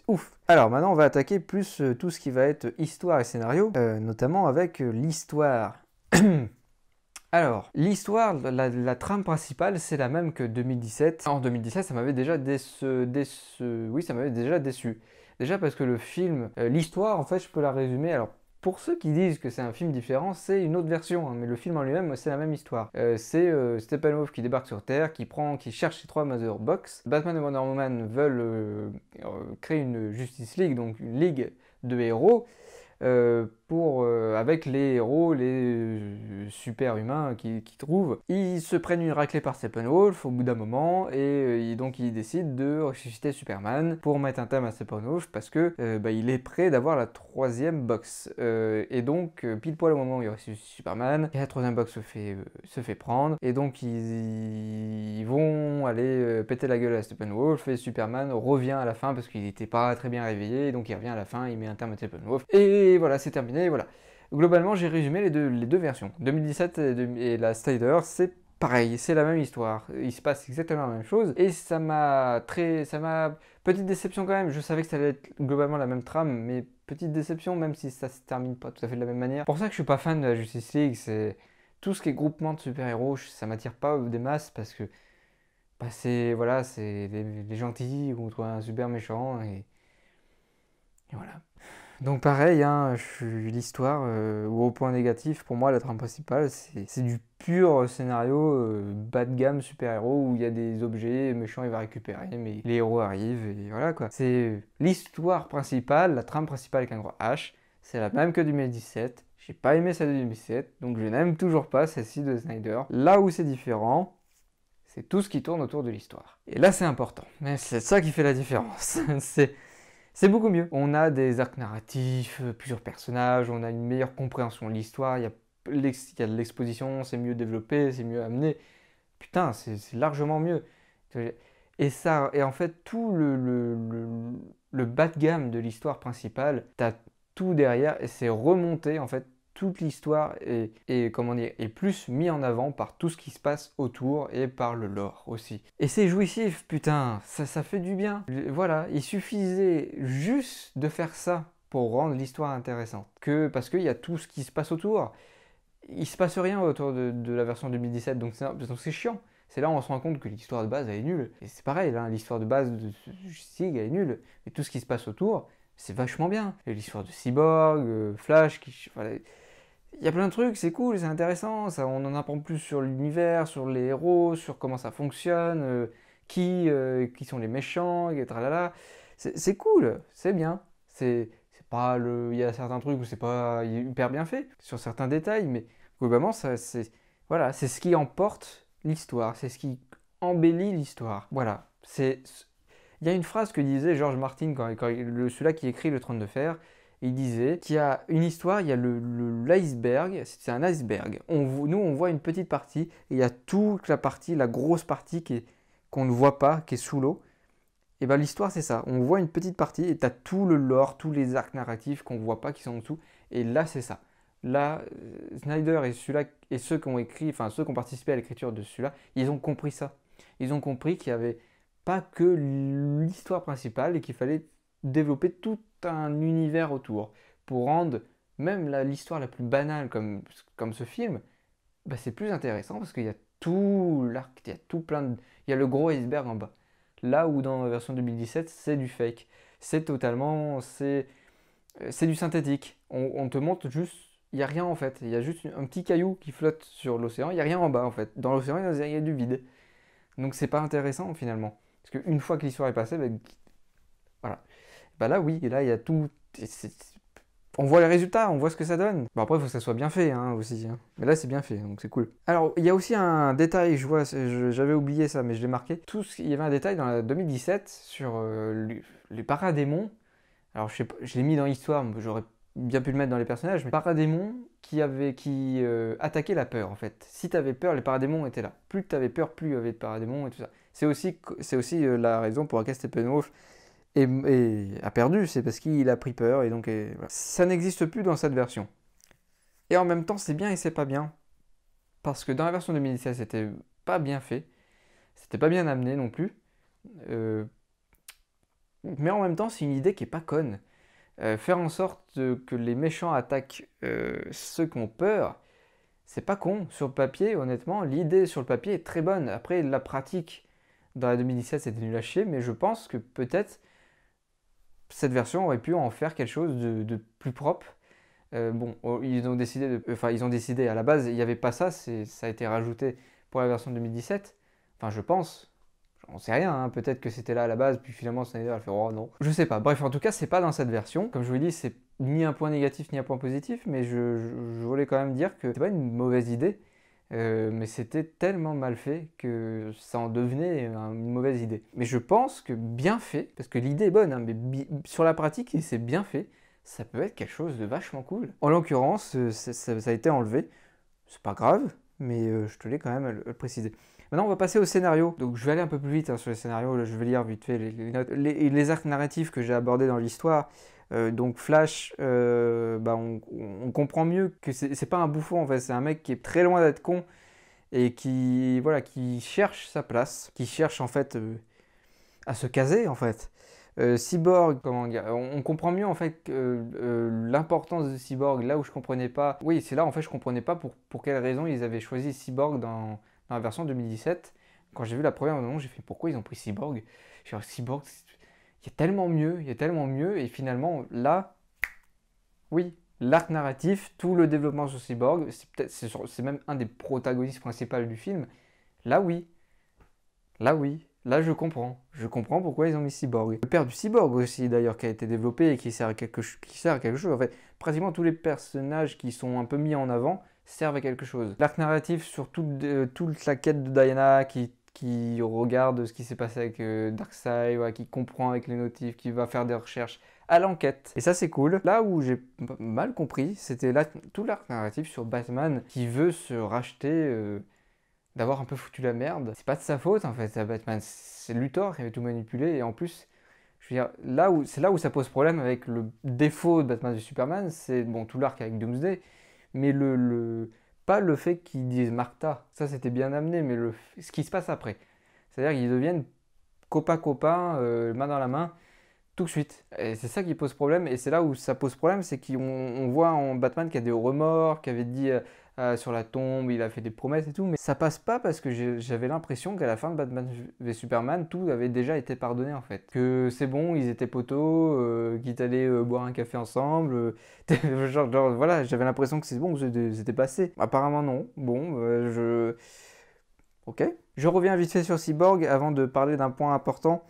Ouf. Alors maintenant, on va attaquer plus tout ce qui va être histoire et scénario, notamment avec l'histoire. Alors, l'histoire, la trame principale, c'est la même que 2017. En 2017, ça m'avait déjà Oui, ça m'avait déjà déçu. Déjà parce que le film, l'histoire, en fait, je peux la résumer. Alors, pour ceux qui disent que c'est un film différent, c'est une autre version, hein, mais le film en lui-même, c'est la même histoire. C'est Steppenwolf qui débarque sur Terre, qui cherche ses 3 Mother Box. Batman et Wonder Woman veulent créer une Justice League, donc une ligue de héros. Avec les héros, les super humains qu'ils trouvent. Ils se prennent une raclée par Steppenwolf au bout d'un moment et donc ils décident de ressusciter Superman pour mettre un terme à Steppenwolf parce que il est prêt d'avoir la 3e box. Et donc pile poil au moment où il ressuscite Superman, et la 3e box se fait prendre et donc ils vont aller péter la gueule à Steppenwolf et Superman revient à la fin parce qu'il n'était pas très bien réveillé, donc il revient à la fin, il met un terme à Steppenwolf et voilà, c'est terminé, voilà. Globalement, j'ai résumé les deux versions. 2017 et la Snyder, c'est pareil, c'est la même histoire. Il se passe exactement la même chose. Et ça m'a... Petite déception quand même. Je savais que ça allait être globalement la même trame, mais petite déception, même si ça se termine pas tout à fait de la même manière. C'est pour ça que je suis pas fan de la Justice League. C'est tout ce qui est groupement de super-héros, ça m'attire pas des masses parce que c'est les gentils contre un super méchant et voilà. Donc pareil, hein, l'histoire, ou au point négatif, pour moi la trame principale, c'est du pur scénario bas de gamme super-héros où il y a des objets méchants il va récupérer, mais les héros arrivent et voilà quoi. C'est l'histoire principale, la trame principale avec un gros H, c'est la même que 2017. J'ai pas aimé celle de 2017, donc je n'aime toujours pas celle-ci de Snyder. Là où c'est différent, c'est tout ce qui tourne autour de l'histoire. Et là c'est important, mais c'est ça qui fait la différence. C'est beaucoup mieux. On a des arcs narratifs, plusieurs personnages, on a une meilleure compréhension de l'histoire, il y a de l'exposition, c'est mieux développé, c'est mieux amené. Putain, c'est largement mieux. Et en fait, tout le bas de gamme de l'histoire principale, t'as tout derrière et c'est remonté en fait. Toute l'histoire est plus mis en avant par tout ce qui se passe autour et par le lore aussi. Et c'est jouissif, putain, ça fait du bien. Voilà, il suffisait juste de faire ça pour rendre l'histoire intéressante. Parce qu'il y a tout ce qui se passe autour. Il se passe rien autour de la version 2017, donc c'est chiant. C'est là où on se rend compte que l'histoire de base elle est nulle. Et c'est pareil, là, l'histoire de base de Sig elle est nulle. Mais tout ce qui se passe autour, c'est vachement bien. L'histoire de Cyborg, Flash, voilà, il y a plein de trucs, c'est cool, c'est intéressant, ça, on en apprend plus sur l'univers, sur les héros, sur comment ça fonctionne, qui sont les méchants, et tralala. C'est cool, c'est bien. C'est pas il y a certains trucs où c'est pas hyper bien fait, sur certains détails, mais globalement, voilà, c'est ce qui emporte l'histoire, c'est ce qui embellit l'histoire. Voilà, il y a une phrase que disait George Martin, celui-là qui écrit Le Trône de Fer. Il disait qu'il y a une histoire, il y a l'iceberg, c'est un iceberg. Nous, on voit une petite partie, et il y a toute la partie, la grosse partie qu'on ne voit pas, qui est sous l'eau. Et bien l'histoire, c'est ça. On voit une petite partie, et tu as tout le lore, tous les arcs narratifs qu'on ne voit pas, qui sont en dessous. Et là, c'est ça. Là, Snyder et ceux qui ont écrit, enfin ceux qui ont participé à l'écriture de celui-là, ils ont compris ça. Ils ont compris qu'il n'y avait pas que l'histoire principale et qu'il fallait développer tout un univers autour pour rendre même l'histoire la plus banale comme ce film, bah, c'est plus intéressant parce qu'il y a tout l'arc, il y a tout il y a le gros iceberg en bas. Là où dans la version 2017 c'est du fake, c'est du synthétique. On te montre juste, il n'y a rien en fait, il y a juste un petit caillou qui flotte sur l'océan, il n'y a rien en bas en fait. Dans l'océan il y a du vide. Donc c'est pas intéressant finalement. Parce qu'une fois que l'histoire est passée, bah, voilà. Bah là oui, et là il y a tout. On voit les résultats, on voit ce que ça donne. Bon après il faut que ça soit bien fait hein, aussi. Hein. Mais là c'est bien fait, donc c'est cool. Alors il y a aussi un détail, j'avais oublié ça, mais je l'ai marqué. Il y avait un détail dans la 2017 sur les paradémons. Alors je sais pas, je l'ai mis dans l'histoire, mais j'aurais bien pu le mettre dans les personnages, mais paradémon qui attaquait la peur en fait. Si tu avais peur, les paradémons étaient là. Plus tu avais peur, plus il y avait de paradémons et tout ça. C'est aussi la raison pour laquelle Steppenwolf a perdu, c'est parce qu'il a pris peur et donc voilà. Ça n'existe plus dans cette version. Et en même temps, c'est bien et c'est pas bien. Parce que dans la version 2016, c'était pas bien fait. C'était pas bien amené non plus. Mais en même temps, c'est une idée qui est pas conne. Faire en sorte que les méchants attaquent ceux qui ont peur, c'est pas con. Sur le papier, honnêtement, l'idée sur le papier est très bonne. Après, la pratique dans la 2017, c'était nul à chier, mais je pense que peut-être cette version aurait pu en faire quelque chose de plus propre. Bon, ils ont décidé, à la base, il n'y avait pas ça, ça a été rajouté pour la version 2017. Enfin, je pense. On sait rien, hein. Peut-être que c'était là à la base, puis finalement Snyder a fait oh non. Je sais pas. Bref, en tout cas, c'est pas dans cette version. Comme je vous l'ai dit, c'est ni un point négatif ni un point positif, mais je voulais quand même dire que c'est pas une mauvaise idée, mais c'était tellement mal fait que ça en devenait une mauvaise idée. Mais je pense que bien fait, parce que l'idée est bonne, hein, mais sur la pratique, si c'est bien fait, ça peut être quelque chose de vachement cool. En l'occurrence, ça a été enlevé. C'est pas grave, mais je tenais quand même à le préciser. Maintenant, on va passer au scénario. Donc, je vais aller un peu plus vite sur les scénarios. Là, je vais lire vite fait les arcs narratifs que j'ai abordés dans l'histoire. Donc, Flash, on comprend mieux que c'est pas un bouffon, en fait. C'est un mec qui est très loin d'être con et qui cherche sa place, qui cherche en fait à se caser, en fait. Cyborg, comment dire, on comprend mieux en fait l'importance de Cyborg, là où je comprenais pas. Oui, c'est là en fait je comprenais pas pour quelle raison ils avaient choisi Cyborg dans la version 2017. Quand j'ai vu la première annonce, j'ai fait pourquoi ils ont pris Cyborg. J'ai dit Cyborg, il y a tellement mieux, il y a tellement mieux, et finalement là, oui, l'arc narratif, tout le développement sur Cyborg, c'est même un des protagonistes principaux du film. Là oui, là oui. Là, je comprends. Je comprends pourquoi ils ont mis Cyborg. Le père du Cyborg aussi, d'ailleurs, qui a été développé et qui sert à quelque chose. En fait, pratiquement tous les personnages qui sont un peu mis en avant servent à quelque chose. L'arc narratif sur toute la quête de Diana qui regarde ce qui s'est passé avec Darkseid, voilà, qui comprend avec les notifs, qui va faire des recherches à l'enquête. Et ça, c'est cool. Là où j'ai mal compris, c'était tout l'arc narratif sur Batman qui veut se racheter... d'avoir un peu foutu la merde. C'est pas de sa faute en fait, à Batman. C'est Luthor qui avait tout manipulé et en plus, je veux dire, c'est là où ça pose problème avec le défaut de Batman et Superman, c'est bon tout l'arc avec Doomsday, mais pas le fait qu'ils disent Martha, ça c'était bien amené, mais ce qui se passe après. C'est-à-dire qu'ils deviennent copains, main dans la main, tout de suite. Et c'est ça qui pose problème, et c'est là où ça pose problème, c'est qu'on voit en Batman qu'il y a des remords, qui avait dit sur la tombe, il a fait des promesses et tout, mais ça passe pas parce que j'avais l'impression qu'à la fin de Batman v Superman, tout avait déjà été pardonné en fait. Que c'est bon, ils étaient potos, qu'ils allaient boire un café ensemble, voilà, j'avais l'impression que c'est bon, c'était passé. Apparemment non, bon, ok. Je reviens vite fait sur Cyborg avant de parler d'un point important.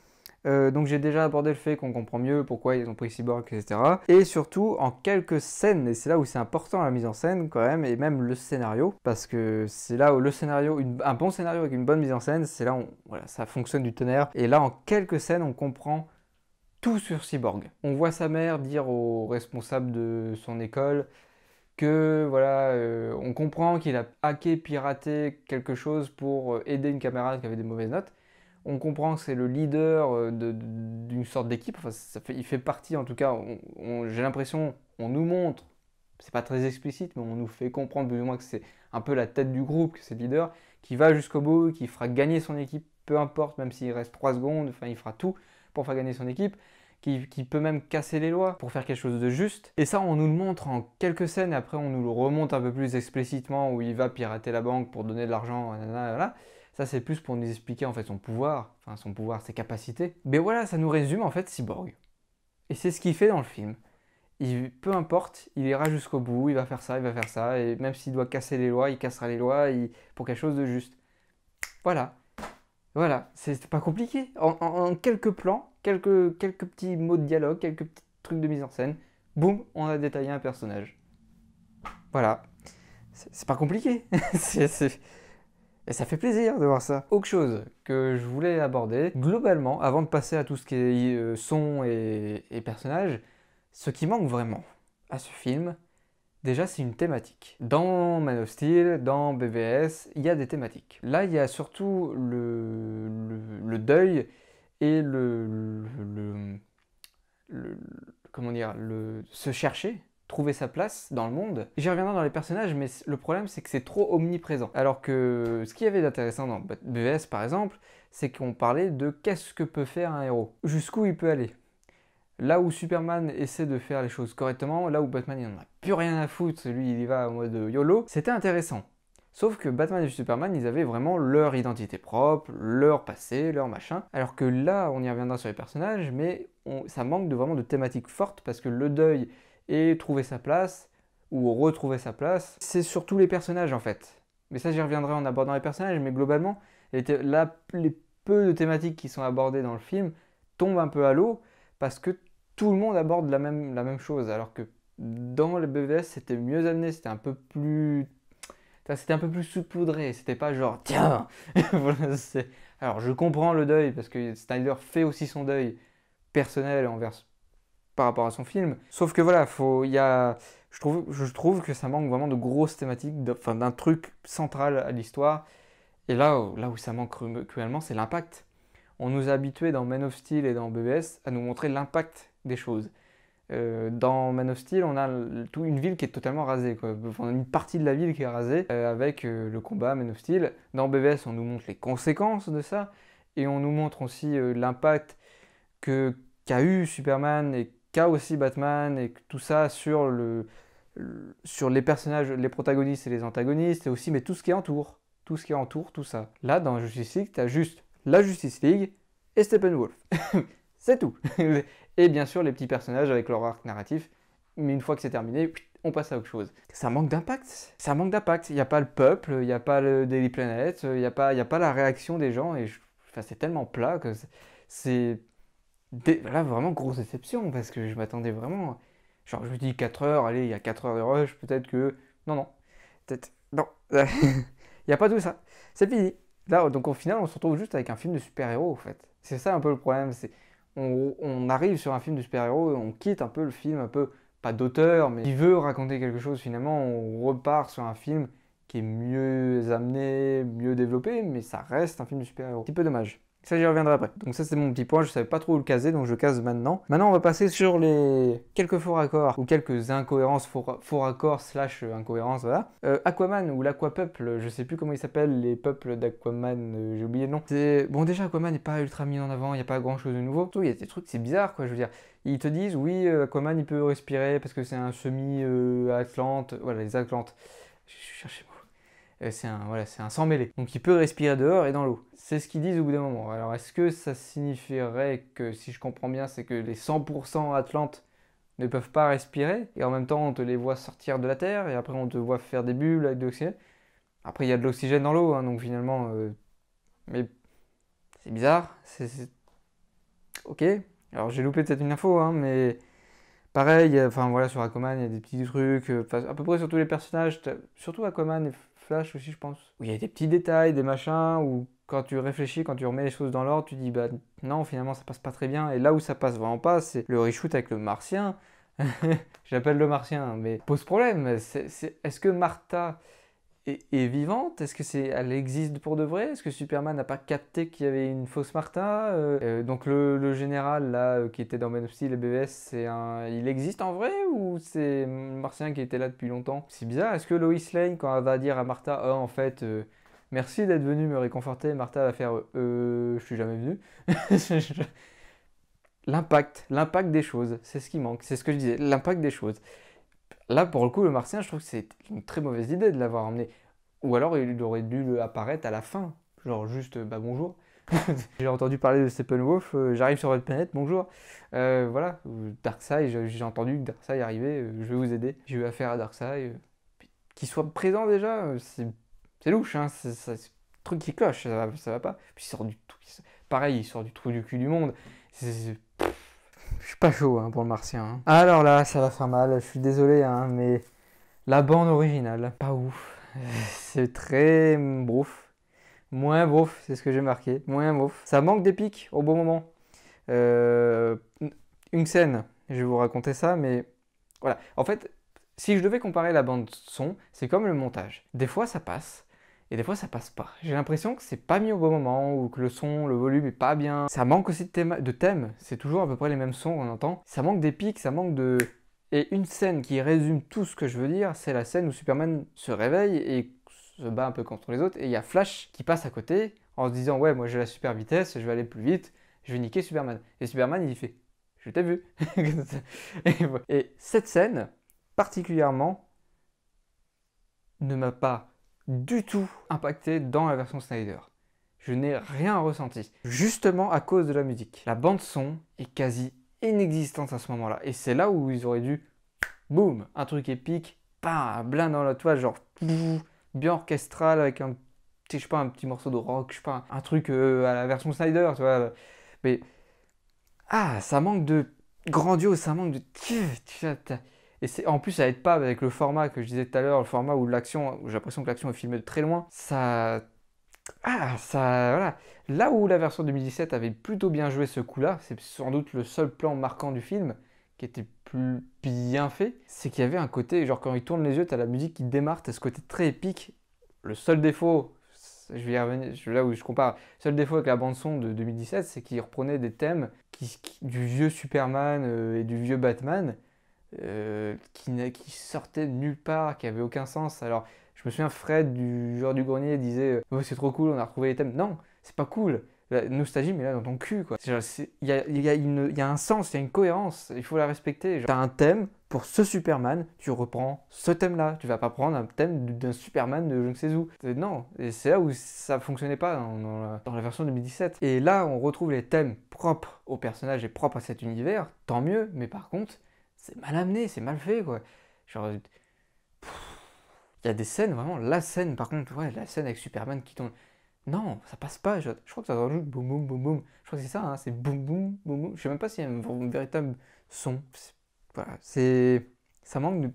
Donc j'ai déjà abordé le fait qu'on comprend mieux pourquoi ils ont pris Cyborg, etc. Et surtout en quelques scènes, et c'est là où c'est important la mise en scène quand même, et même le scénario, parce que c'est là où le scénario, un bon scénario avec une bonne mise en scène, c'est là où voilà, ça fonctionne du tonnerre. Et là en quelques scènes, on comprend tout sur Cyborg. On voit sa mère dire au responsable de son école que voilà, on comprend qu'il a hacké, piraté quelque chose pour aider une camarade qui avait des mauvaises notes. On comprend que c'est le leader d'une sorte d'équipe. Enfin, il fait partie, en tout cas, j'ai l'impression, on nous montre, c'est pas très explicite, mais on nous fait comprendre plus ou moins que c'est un peu la tête du groupe, que c'est le leader, qui va jusqu'au bout, qui fera gagner son équipe, peu importe, même s'il reste 3 secondes, enfin, il fera tout pour faire gagner son équipe, qui peut même casser les lois pour faire quelque chose de juste. Et ça, on nous le montre en quelques scènes, et après, on nous le remonte un peu plus explicitement, où il va pirater la banque pour donner de l'argent, voilà. Ça, c'est plus pour nous expliquer en fait son pouvoir, ses capacités. Mais voilà, ça nous résume en fait Cyborg. Et c'est ce qu'il fait dans le film. Peu importe, il ira jusqu'au bout, il va faire ça, et même s'il doit casser les lois, il cassera les lois pour quelque chose de juste. Voilà. Voilà, c'est pas compliqué. En quelques plans, quelques petits mots de dialogue, quelques petits trucs de mise en scène, boum, on a détaillé un personnage. Voilà. C'est pas compliqué. Et ça fait plaisir de voir ça. Autre chose que je voulais aborder, globalement, avant de passer à tout ce qui est son et personnage, ce qui manque vraiment. à ce film, déjà c'est une thématique. Dans Man of Steel, dans BVS, il y a des thématiques. Là, il y a surtout le deuil et comment dire, se chercher, trouver sa place dans le monde. J'y reviendrai dans les personnages, mais le problème c'est que c'est trop omniprésent. Alors que ce qu'il y avait d'intéressant dans BVS par exemple, c'est qu'on parlait de qu'est-ce que peut faire un héros, jusqu'où il peut aller. Là où Superman essaie de faire les choses correctement, là où Batman il en a plus rien à foutre, lui il y va en mode YOLO, c'était intéressant. Sauf que Batman et Superman, ils avaient vraiment leur identité propre, leur passé, leur machin. Alors que là, on y reviendra sur les personnages, mais ça manque vraiment de thématiques fortes parce que le deuil et trouver sa place, ou retrouver sa place, c'est surtout les personnages en fait. Mais ça, j'y reviendrai en abordant les personnages, mais globalement, là, les peu de thématiques qui sont abordées dans le film tombent un peu à l'eau parce que tout le monde aborde la même chose. Alors que dans le BVS, c'était mieux amené, c'était un peu plus saupoudré, c'était pas genre tiens. Voilà, alors je comprends le deuil parce que Snyder fait aussi son deuil personnel par rapport à son film. Sauf que voilà, je trouve que ça manque vraiment de grosses thématiques, d'un truc central à l'histoire. Et là où ça manque cruellement, c'est l'impact. On nous a habitués dans Man of Steel et dans BVS à nous montrer l'impact des choses. Dans Man of Steel, on a une ville qui est totalement rasée, quoi. Enfin, une partie de la ville qui est rasée avec le combat Man of Steel. Dans BVS, on nous montre les conséquences de ça et on nous montre aussi l'impact qu'a eu Superman et qu'a aussi Batman et tout ça sur les personnages, les protagonistes et les antagonistes et aussi mais tout ce qui entoure. Tout ce qui entoure tout ça. Là, dans Justice League, tu as juste la Justice League et Steppenwolf. C'est tout. Et bien sûr, les petits personnages avec leur arc narratif. Mais une fois que c'est terminé, on passe à autre chose. Ça manque d'impact. Ça manque d'impact. Il n'y a pas le peuple, il n'y a pas le Daily Planet, il n'y a pas la réaction des gens. Et c'est tellement plat que c'est là, vraiment grosse déception. Parce que je m'attendais vraiment... Genre, je me dis 4 heures, allez, il y a 4 heures de rush, peut-être que... Non. Peut-être... Non. Il n'y a pas tout ça. C'est fini. Là, donc au final, on se retrouve juste avec un film de super-héros, en fait. C'est ça un peu le problème. On arrive sur un film de super-héros et on quitte un peu le film, un peu, pas d'auteur, mais qui veut raconter quelque chose. Finalement, on repart sur un film qui est mieux amené, mieux développé, mais ça reste un film de super-héros. Un petit peu dommage. Ça, j'y reviendrai après. Donc ça, c'est mon petit point. Je savais pas trop où le caser, donc je case maintenant. Maintenant, on va passer sur les quelques faux raccords ou quelques incohérences, faux raccords / incohérences, voilà. Aquaman ou l'Aquapeuple, je sais plus comment ils s'appellent, les peuples d'Aquaman, j'ai oublié le nom. Bon, déjà, Aquaman n'est pas ultra mis en avant, il n'y a pas grand chose de nouveau. Surtout, il y a des trucs, c'est bizarre, quoi, je veux dire. Ils te disent, oui, Aquaman, il peut respirer parce que c'est un semi-Atlante. Voilà, les Atlantes. Je cherchais c'est un sang mêlé. Donc il peut respirer dehors et dans l'eau. C'est ce qu'ils disent au bout d'un moment. Alors est-ce que ça signifierait que, si je comprends bien, c'est que les 100% Atlantes ne peuvent pas respirer et en même temps on te les voit sortir de la terre et après on te voit faire des bulles avec de l'oxygène. Après il y a de l'oxygène dans l'eau, hein, donc finalement... Mais c'est bizarre. Ok. Alors j'ai loupé peut-être une info, hein, mais... Pareil, enfin voilà, sur Aquaman, il y a des petits trucs, à peu près sur tous les personnages, surtout Aquaman et Flash aussi, je pense. Où il y a des petits détails, des machins, où quand tu réfléchis, quand tu remets les choses dans l'ordre, tu dis bah non, finalement ça passe pas très bien. Et là où ça passe vraiment pas, c'est le reshoot avec le Martien. J'appelle le Martien, mais pose problème. Est-ce que Martha est vivante? Est-ce que elle existe pour de vrai? Est-ce que Superman n'a pas capté qu'il y avait une fausse Martha? Donc le général là qui était dans Man of Steel et BVS, il existe en vrai ou c'est Martien qui était là depuis longtemps? C'est bizarre. Est-ce que Lois Lane, quand elle va dire à Martha, oh en fait merci d'être venu me réconforter, Martha va faire je suis jamais venu. L'impact des choses, c'est ce qui manque, c'est ce que je disais, l'impact des choses. Là, pour le coup, le Martien, je trouve que c'est une très mauvaise idée de l'avoir emmené. Ou alors, il aurait dû apparaître à la fin. Genre, juste, bah bonjour. J'ai entendu parler de Steppenwolf, j'arrive sur votre planète, bonjour. Voilà, Darkseid, j'ai entendu que Darkseid arrivait, je vais vous aider. J'ai eu affaire à Darkseid. Qu'il soit présent déjà, c'est louche, hein. C'est un truc qui cloche, ça va pas. Puis il sort pareil, il sort du trou du cul du monde. Je suis pas chaud hein, pour le Martien. Hein. Alors là, ça va faire mal, je suis désolé, hein, mais la bande originale, pas ouf. C'est très brouf. Moins brouf, c'est ce que j'ai marqué. Moins brouf. Ça manque d'épique au bon moment. Une scène, je vais vous raconter ça, mais Voilà, en fait, si je devais comparer la bande son, c'est comme le montage. Des fois ça passe, et des fois ça passe pas. J'ai l'impression que c'est pas mis au bon moment, ou que le son, le volume est pas bien. Ça manque aussi de thèmes, c'est toujours à peu près les mêmes sons qu'on entend. Ça manque d'épique, ça manque de... Et une scène qui résume tout ce que je veux dire, c'est la scène où Superman se réveille et se bat un peu contre les autres, et il y a Flash qui passe à côté en se disant ouais, moi j'ai la super vitesse, je vais aller plus vite, je vais niquer Superman. Et Superman il fait je t'ai vu. Et cette scène particulièrement ne m'a pas du tout impacté dans la version Snyder. Je n'ai rien ressenti, justement à cause de la musique. La bande son est quasi inexistante à ce moment-là, et c'est là où ils auraient dû, boum, un truc épique, un blin dans la toile, genre bien orchestral avec un, je sais pas, un petit morceau de rock, je sais pas, un truc à la version Snyder, tu vois. Mais ça manque de grandiose, ça manque de... Et en plus, ça aide pas avec le format que je disais tout à l'heure, le format où l'action, où j'ai l'impression que l'action est filmée de très loin. Voilà. Là où la version 2017 avait plutôt bien joué ce coup-là, c'est sans doute le seul plan marquant du film qui était plus bien fait, c'est qu'il y avait un côté, genre quand il tourne les yeux, t'as la musique qui démarre, t'as ce côté très épique. Le seul défaut, je vais y revenir, là où je compare, le seul défaut avec la bande-son de 2017, c'est qu'il reprenait des thèmes du vieux Superman et du vieux Batman, qui sortaient de nulle part, qui n'avaient aucun sens. Alors, je me souviens, Fred du joueur du grenier disait oh, c'est trop cool, on a retrouvé les thèmes. Non, c'est pas cool. La nostalgie, mais là dans ton cul, quoi. Il y a un sens, il y a une cohérence, il faut la respecter. T'as un thème pour ce Superman, tu reprends ce thème-là. Tu vas pas prendre un thème d'un Superman de je ne sais où. Non, et c'est là où ça fonctionnait pas dans la version 2017. Et là, on retrouve les thèmes propres au personnage et propres à cet univers, tant mieux, mais par contre, c'est mal amené, c'est mal fait, quoi. Genre, il y a des scènes, vraiment, la scène, par contre, ouais, la scène avec Superman qui tombe. Non, ça passe pas. Je crois que ça rajoute boum boum boum boum. Je crois que c'est ça, hein, c'est boum boum boum boum. Je sais même pas s'il y a un véritable son. Voilà, ça manque de.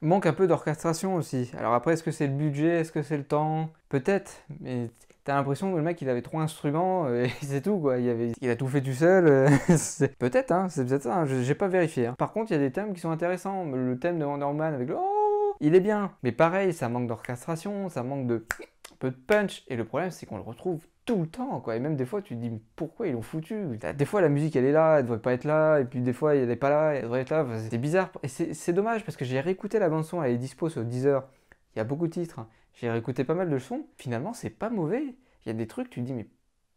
Manque un peu d'orchestration aussi. Alors après, est-ce que c'est le budget, est-ce que c'est le temps? Peut-être, mais t'as l'impression que le mec il avait 3 instruments et c'est tout quoi. Il a tout fait tout seul. Peut-être, hein, c'est peut-être ça. Hein, j'ai pas vérifié. Hein. Par contre, il y a des thèmes qui sont intéressants. Le thème de Wonder Woman avec le oh, il est bien. Mais pareil, ça manque d'orchestration, ça manque de un peu de punch. Et le problème, c'est qu'on le retrouve tout le temps, quoi. Et même des fois, tu te dis, mais pourquoi ils l'ont foutu? Des fois, la musique, elle est là, elle devrait pas être là. Et puis des fois, elle est pas là, elle devrait être là. Enfin, c'est bizarre. Et c'est dommage, parce que j'ai réécouté la bande-son, elle est dispo sur Deezer. Il y a beaucoup de titres. Hein. J'ai réécouté pas mal de sons. Finalement, c'est pas mauvais. Il y a des trucs, tu te dis, mais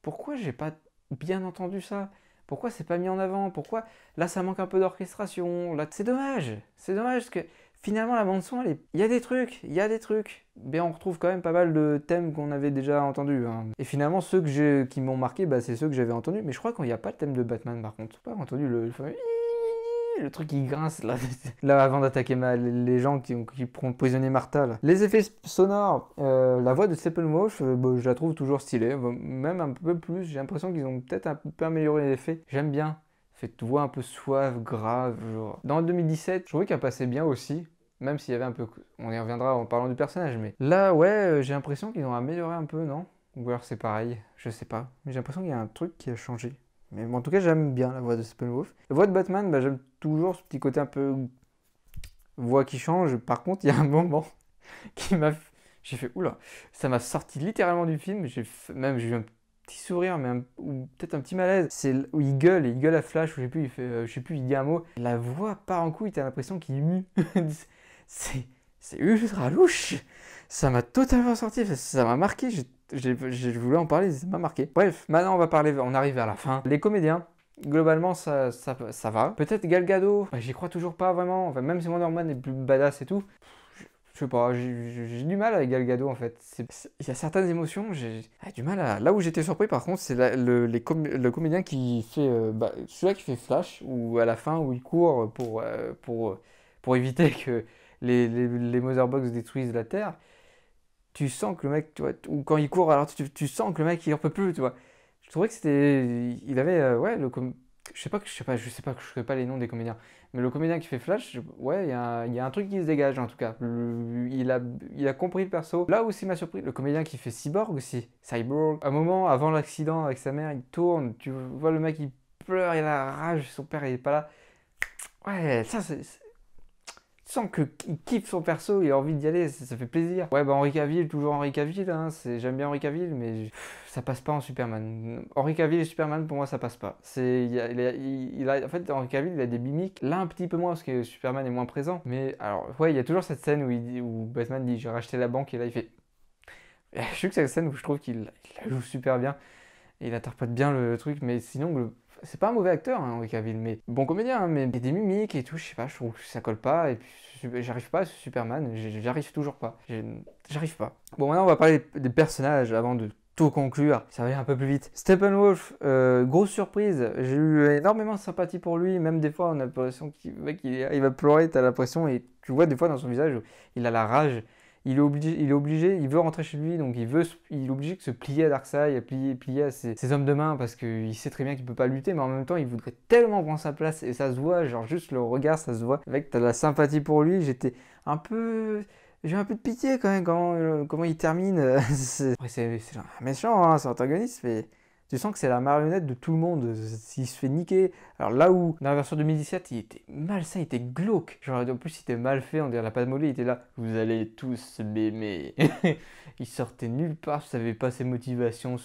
pourquoi j'ai pas bien entendu ça? Pourquoi c'est pas mis en avant? Pourquoi là, ça manque un peu d'orchestration? Là, c'est dommage. C'est dommage, parce que finalement, la bande-son, il y a des trucs, mais on retrouve quand même pas mal de thèmes qu'on avait déjà entendus. Hein. Et finalement, ceux qui m'ont marqué, c'est ceux que j'avais entendus. Mais je crois qu'il n'y a pas le thème de Batman, par contre. J'ai pas entendu le fameux le truc qui grince là, là avant d'attaquer les gens qui pourront prisonnier Martha. Là. Les effets sonores, la voix de Steppenwolf, je la trouve toujours stylée, même un peu plus. J'ai l'impression qu'ils ont peut-être un peu amélioré les effets. J'aime bien cette voix un peu suave, grave. Genre. Dans le 2017, je trouvais qu'elle passait bien aussi. Même s'il y avait un peu... On y reviendra en parlant du personnage, mais... Là, ouais, j'ai l'impression qu'ils ont amélioré un peu, non? Ou alors c'est pareil, je sais pas. Mais j'ai l'impression qu'il y a un truc qui a changé. Mais bon, en tout cas, j'aime bien la voix de Steppenwolf. La voix de Batman, j'aime toujours ce petit côté un peu... voix qui change. Par contre, il y a un moment qui m'a... J'ai fait, oula, ça m'a sorti littéralement du film. J'ai eu un petit sourire, ou peut-être un petit malaise. C'est où il gueule à Flash, ou je sais plus, il dit un mot. La voix part en couille, t'as l'impression qu'il mue. c'est ultra louche. Ça m'a totalement sorti, ça m'a marqué. Je voulais en parler, ça m'a marqué. Bref, maintenant on arrive à la fin. Les comédiens, globalement ça va. Peut-être Gal Gadot, j'y crois toujours pas vraiment. Enfin, même si Wonder Woman est plus badass et tout. Je sais pas, j'ai du mal avec Gal Gadot en fait. Il y a certaines émotions, j'ai du mal à... Là où j'étais surpris par contre, c'est le comédien qui fait... celui-là qui fait Flash, ou à la fin où il court pour éviter que les Motherbox détruisent la Terre. Tu sens que le mec, tu vois, ou quand il court, alors tu sens que le mec il en peut plus, tu vois. Je trouvais que c'était... Il avait, ouais, je sais pas, je sais pas les noms des comédiens. Mais le comédien qui fait Flash, ouais, il y a un truc qui se dégage en tout cas. Il a compris le perso. Là aussi m'a surpris, le comédien qui fait Cyborg aussi. Cyborg. Un moment, avant l'accident avec sa mère, il tourne, tu vois le mec il pleure, il a la rage, son père il est pas là. Ouais, ça Tu sens qu'il kiffe son perso, il a envie d'y aller, ça fait plaisir. Ouais, bah Henry Cavill, toujours Henry Cavill, hein, j'aime bien Henry Cavill, mais ça passe pas en Superman. Henry Cavill et Superman, pour moi, ça passe pas. En fait, Henry Cavill, il a des mimiques, là un petit peu moins, parce que Superman est moins présent. Mais alors, ouais, il y a toujours cette scène où Batman dit, j'ai racheté la banque, et là il fait... Je sais que c'est la scène où je trouve qu'il la joue super bien, et il interprète bien le truc, mais sinon, c'est pas un mauvais acteur, hein, Henry Cavill, mais bon comédien, hein, mais il y a des mimiques et tout, je sais pas, je trouve que ça colle pas, et puis j'arrive pas à ce Superman, j'arrive toujours pas, j'arrive pas. Bon, maintenant on va parler des personnages avant de tout conclure, ça va aller un peu plus vite. Steppenwolf, grosse surprise, j'ai eu énormément de sympathie pour lui, même des fois on a l'impression qu'il va pleurer, t'as l'impression, et tu vois des fois dans son visage, il a la rage. Il est obligé, il veut rentrer chez lui, donc il est obligé de se plier à Darkseid, à plier à ses hommes de main, parce qu'il sait très bien qu'il peut pas lutter, mais en même temps, il voudrait tellement prendre sa place, et ça se voit, genre juste le regard, ça se voit. Le mec, t'as de la sympathie pour lui, un peu... J'ai un peu de pitié quand même, comment il termine. Après, c'est un méchant, hein, c'est antagoniste, mais... Tu sens que c'est la marionnette de tout le monde, s'il se fait niquer. Alors là où, dans la version 2017, il était malsain, il était glauque. Genre, en plus, il était mal fait, on dirait la pâte mollée, il était là. Vous allez tous m'aimer. Il sortait nulle part, je savais pas ses motivations,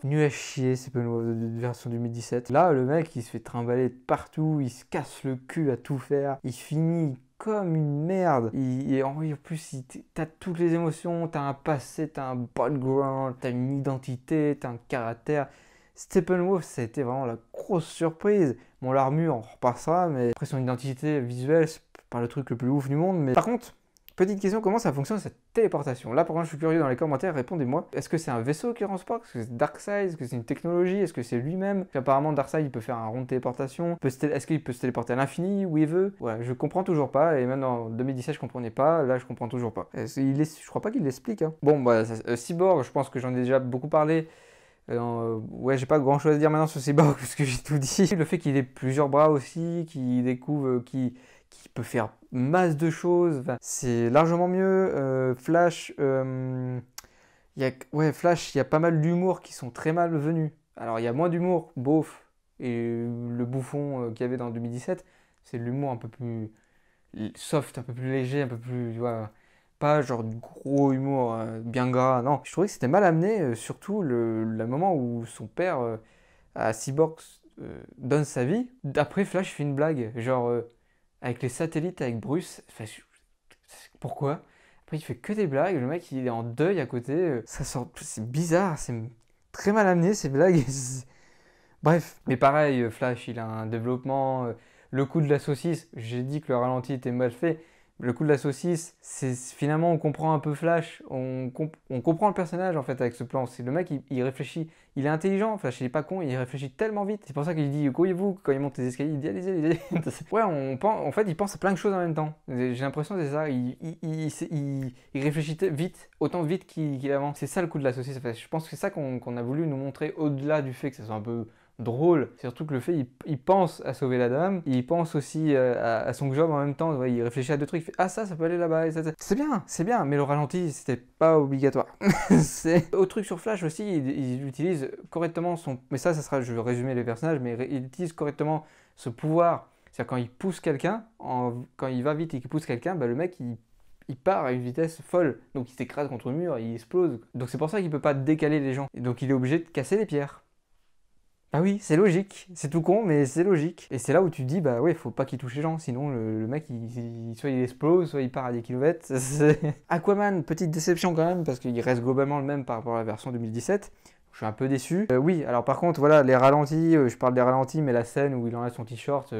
nul à chier, c'est pas une version 2017. Là, le mec, il se fait trimballer de partout, il se casse le cul à tout faire, il finit comme une merde. Et en plus, t'as toutes les émotions, t'as un passé, t'as un background, t'as une identité, t'as un caractère. Steppenwolf, ça a été vraiment la grosse surprise. Bon, l'armure, on repassera, mais après son identité visuelle, c'est pas le truc le plus ouf du monde. Mais par contre, petite question, comment ça fonctionne cette téléportation? Là, par contre, je suis curieux dans les commentaires, répondez-moi. Est-ce que c'est un vaisseau qui transporte? Est-ce que c'est Darkseid? Est-ce que c'est une technologie? Est-ce que c'est lui-même? Apparemment, Darkseid, il peut faire un rond de téléportation. Est-ce qu'il peut se téléporter à l'infini où il veut? Voilà, je comprends toujours pas. Et même en 2017, je comprenais pas. Là, je comprends toujours pas. Je crois pas qu'il l'explique. Hein. Bon, bah, Cyborg, je pense que j'en ai déjà beaucoup parlé. Ouais, j'ai pas grand chose à dire maintenant sur Cyborg parce que j'ai tout dit. Le fait qu'il ait plusieurs bras aussi, qu'il découvre, qu'il peut faire masse de choses, enfin, c'est largement mieux. Flash, Flash, il y a pas mal d'humour qui sont très mal venus. Alors il y a moins d'humour, beauf, et le bouffon qu'il y avait dans 2017, c'est de l'humour un peu plus soft, un peu plus léger, un peu plus, tu vois, pas genre du gros humour bien gras, non. Je trouvais que c'était mal amené, surtout le moment où son père à Cyborg donne sa vie. Après, Flash fait une blague, genre avec les satellites, avec Bruce. Enfin, pourquoi? Après, il fait que des blagues, le mec il est en deuil à côté. Ça sort, c'est bizarre, c'est très mal amené ces blagues. Bref. Mais pareil, Flash il a un développement. Le coup de la saucisse, j'ai dit que le ralenti était mal fait. Le coup de la saucisse, c'est finalement on comprend un peu Flash, on comprend le personnage en fait avec ce plan. C'est le mec, il réfléchit, il est intelligent, Flash il est pas con, il réfléchit tellement vite. C'est pour ça qu'il dit couillez-vous quand il monte les escaliers, il dit allez-y. Ouais, en fait il pense à plein de choses en même temps. J'ai l'impression que c'est ça, il réfléchit vite, autant vite qu'il avance. C'est ça le coup de la saucisse. En fait. Je pense que c'est ça qu'on a voulu nous montrer au-delà du fait que ça soit un peu drôle, c'est surtout que le fait il pense à sauver la dame, il pense aussi à son job en même temps, ouais, il réfléchit à deux trucs, il fait ah ça peut aller là-bas, c'est bien, mais le ralenti c'était pas obligatoire. Autre truc sur Flash aussi, il utilise correctement mais ça sera, je vais résumer les personnages, mais il utilise correctement ce pouvoir, c'est-à-dire quand il pousse quelqu'un, quand il va vite et qu'il pousse quelqu'un, bah, le mec il part à une vitesse folle, donc il s'écrase contre le mur, il explose, donc c'est pour ça qu'il peut pas décaler les gens, et donc il est obligé de casser les pierres. Ah oui, c'est logique, c'est tout con, mais c'est logique. Et c'est là où tu te dis, bah ouais, faut pas qu'il touche les gens, sinon le mec, soit il explose, soit il part à des kilomètres. Aquaman, petite déception quand même, parce qu'il reste globalement le même par rapport à la version 2017. Je suis un peu déçu. Oui, alors par contre, voilà, les ralentis, je parle des ralentis, mais la scène où il enlève son t-shirt,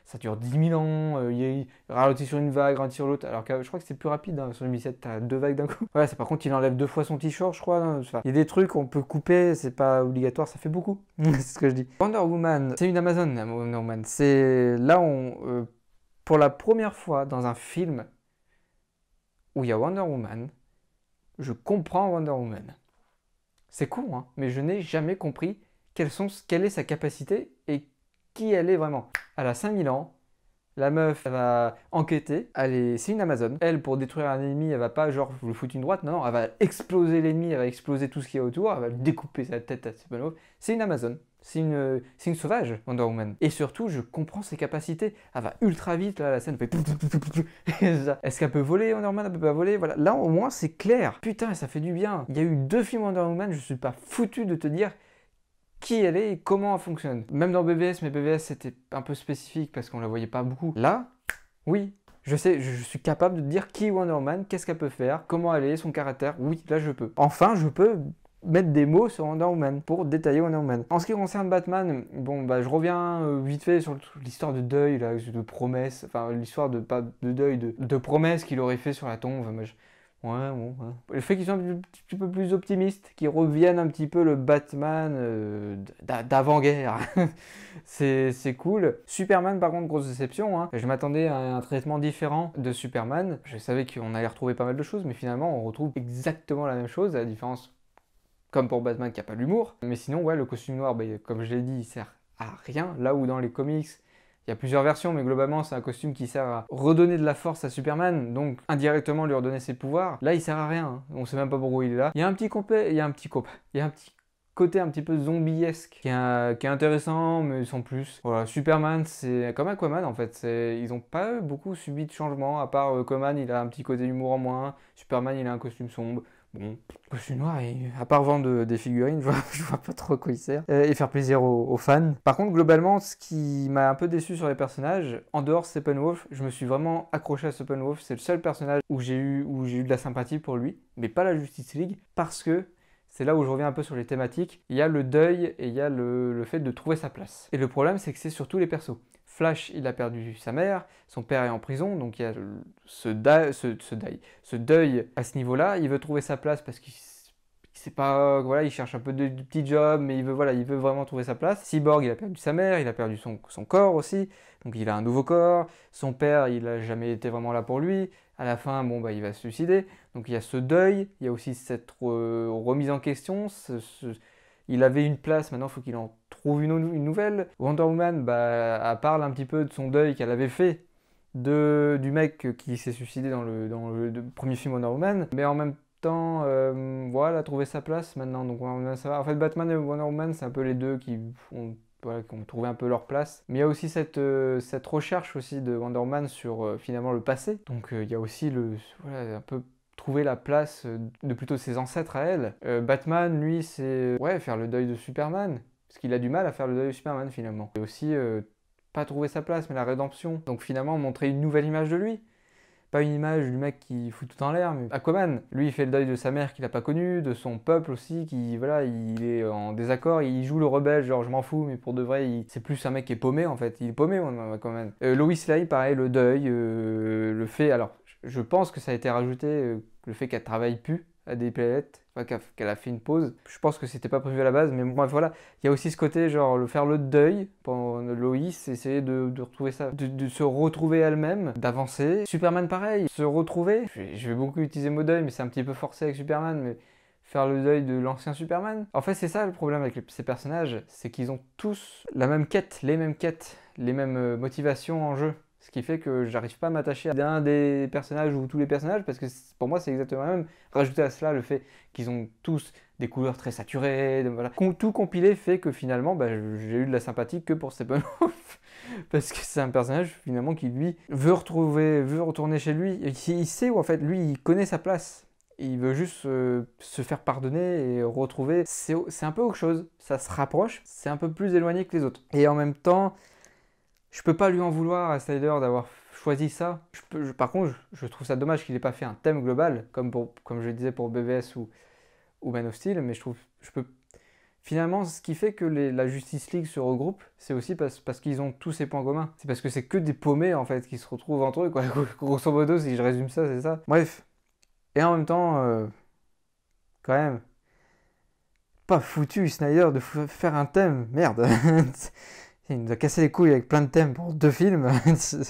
ça dure 10 000 ans, il ralentit sur une vague, ralentit sur l'autre, alors que je crois que c'est plus rapide, hein, sur 2007, t'as deux vagues d'un coup. Voilà, c'est par contre, il enlève 2 fois son t-shirt, je crois. Hein, enfin, il y a des trucs qu'on peut couper, c'est pas obligatoire, ça fait beaucoup. C'est ce que je dis. Wonder Woman, c'est une Amazon, Wonder Woman. C'est là où, pour la première fois dans un film où il y a Wonder Woman, je comprends Wonder Woman. C'est con, hein, mais je n'ai jamais compris quelle est sa capacité et qui elle est vraiment. Elle a 5000 ans, la meuf elle va enquêter, c'est une Amazon. Elle, pour détruire un ennemi, elle va pas genre vous le foutre une droite, non, elle va exploser l'ennemi, elle va exploser tout ce qu'il y a autour, elle va lui découper sa tête à Steppenwolf. C'est une Amazon, C'est une sauvage, Wonder Woman. Et surtout, je comprends ses capacités. Elle va ultra vite, là, la scène fait... Est-ce qu'elle peut voler, Wonder Woman? Elle peut pas voler, voilà. Là, au moins, c'est clair. Putain, ça fait du bien. Il y a eu 2 films Wonder Woman, je suis pas foutu de te dire qui elle est et comment elle fonctionne. Même dans BVS, mais BVS, c'était un peu spécifique parce qu'on la voyait pas beaucoup. Là, oui. Je sais, je suis capable de dire qui est Wonder Woman, qu'est-ce qu'elle peut faire, comment elle est, son caractère. Oui, là, je peux. Enfin, je peux mettre des mots sur Wonder Woman pour détailler Wonder Woman. En ce qui concerne Batman, bon bah je reviens vite fait sur l'histoire de deuil, là, de promesse, enfin l'histoire de pas de deuil, de promesse qu'il aurait fait sur la tombe. Enfin, ouais, bon, ouais. Le fait qu'ils soient un petit peu plus optimistes, qu'ils reviennent un petit peu le Batman d'avant-guerre, c'est cool. Superman, par contre, grosse déception. Hein. Je m'attendais à un traitement différent de Superman. Je savais qu'on allait retrouver pas mal de choses, mais finalement, on retrouve exactement la même chose, à la différence comme pour Batman qui n'a pas l'humour. Mais sinon, ouais, le costume noir, bah, comme je l'ai dit, il sert à rien. Là où dans les comics, il y a plusieurs versions, mais globalement, c'est un costume qui sert à redonner de la force à Superman, donc indirectement lui redonner ses pouvoirs. Là, il sert à rien. On sait même pas pourquoi il est là. Il y a un petit côté un petit peu zombiesque qui est intéressant, mais sans plus. Voilà, Superman, c'est comme Aquaman en fait. Ils n'ont pas beaucoup subi de changement, à part Aquaman, il a un petit côté humour en moins. Superman, il a un costume sombre. Bon, costume noir, et à part vendre des figurines, je vois pas trop à quoi il sert. Et faire plaisir aux fans. Par contre, globalement, ce qui m'a un peu déçu sur les personnages, en dehors de Steppenwolf, je me suis vraiment accroché à Steppenwolf. C'est le seul personnage où j'ai eu de la sympathie pour lui, mais pas la Justice League, parce que c'est là où je reviens un peu sur les thématiques. Il y a le deuil et il y a le fait de trouver sa place. Et le problème, c'est que c'est sur tous les persos. Flash, il a perdu sa mère, son père est en prison, donc il y a ce deuil à ce niveau-là. Il veut trouver sa place parce qu'il sait pas, voilà, il cherche un peu de petits jobs, mais il veut vraiment trouver sa place. Cyborg, il a perdu sa mère, il a perdu son corps aussi, donc il a un nouveau corps. Son père, il a jamais été vraiment là pour lui. À la fin, bon, bah, il va se suicider. Donc il y a ce deuil, il y a aussi cette remise en question, il avait une place, maintenant il faut qu'il en trouve une nouvelle. Wonder Woman, bah, elle parle un petit peu de son deuil qu'elle avait fait du mec qui s'est suicidé dans le premier film Wonder Woman. Mais en même temps, voilà, elle a trouvé sa place maintenant. Donc ça va. En fait, Batman et Wonder Woman, c'est un peu les deux qui ont trouvé un peu leur place. Mais il y a aussi cette recherche aussi de Wonder Woman sur finalement le passé. Donc il y a aussi un peu trouver la place de plutôt ses ancêtres à elle. Batman, lui, c'est faire le deuil de Superman, parce qu'il a du mal à faire le deuil de Superman finalement. Et aussi, pas trouver sa place, mais la rédemption. Donc finalement, montrer une nouvelle image de lui. Pas une image du mec qui fout tout en l'air, mais Aquaman, lui, il fait le deuil de sa mère qu'il n'a pas connue, de son peuple aussi, qui, voilà, il est en désaccord, il joue le rebelle, genre je m'en fous, mais pour de vrai, c'est plus un mec qui est paumé en fait, il est paumé, Aquaman. Lois Lane, pareil, le deuil, le fait, alors, je pense que ça a été rajouté, le fait qu'elle travaille plus à des planètes, qu'elle a fait une pause. Je pense que c'était pas prévu à la base, mais bref, voilà. Il y a aussi ce côté, genre, faire le deuil pour Loïs, essayer de retrouver ça, de se retrouver elle-même, d'avancer. Superman, pareil, se retrouver. Je vais beaucoup utiliser le mot deuil, mais c'est un petit peu forcé avec Superman, mais faire le deuil de l'ancien Superman. En fait, c'est ça le problème avec ces personnages, c'est qu'ils ont tous la même quête, les mêmes motivations en jeu. Ce qui fait que j'arrive pas à m'attacher à un des personnages ou tous les personnages, parce que pour moi c'est exactement la même. Rajouter à cela le fait qu'ils ont tous des couleurs très saturées, voilà. Tout compilé fait que finalement j'ai eu de la sympathie que pour Steppenwolf. Parce que c'est un personnage finalement qui lui veut retourner chez lui. Il sait où en fait, lui il connaît sa place. Il veut juste se faire pardonner et retrouver. C'est un peu autre chose. Ça se rapproche, c'est un peu plus éloigné que les autres. Et en même temps, je peux pas lui en vouloir à Snyder d'avoir choisi ça. Par contre, je trouve ça dommage qu'il n'ait pas fait un thème global, comme je le disais pour BVS ou Man of Steel, mais finalement, ce qui fait que la Justice League se regroupe, c'est aussi parce qu'ils ont tous ces points communs. C'est parce que c'est que des paumés, en fait, qui se retrouvent entre eux, quoi. Grosso modo, si je résume ça, c'est ça. Bref. Et en même temps, quand même, pas foutu, Snyder, de faire un thème. Merde. Il nous a cassé les couilles avec plein de thèmes pour 2 films.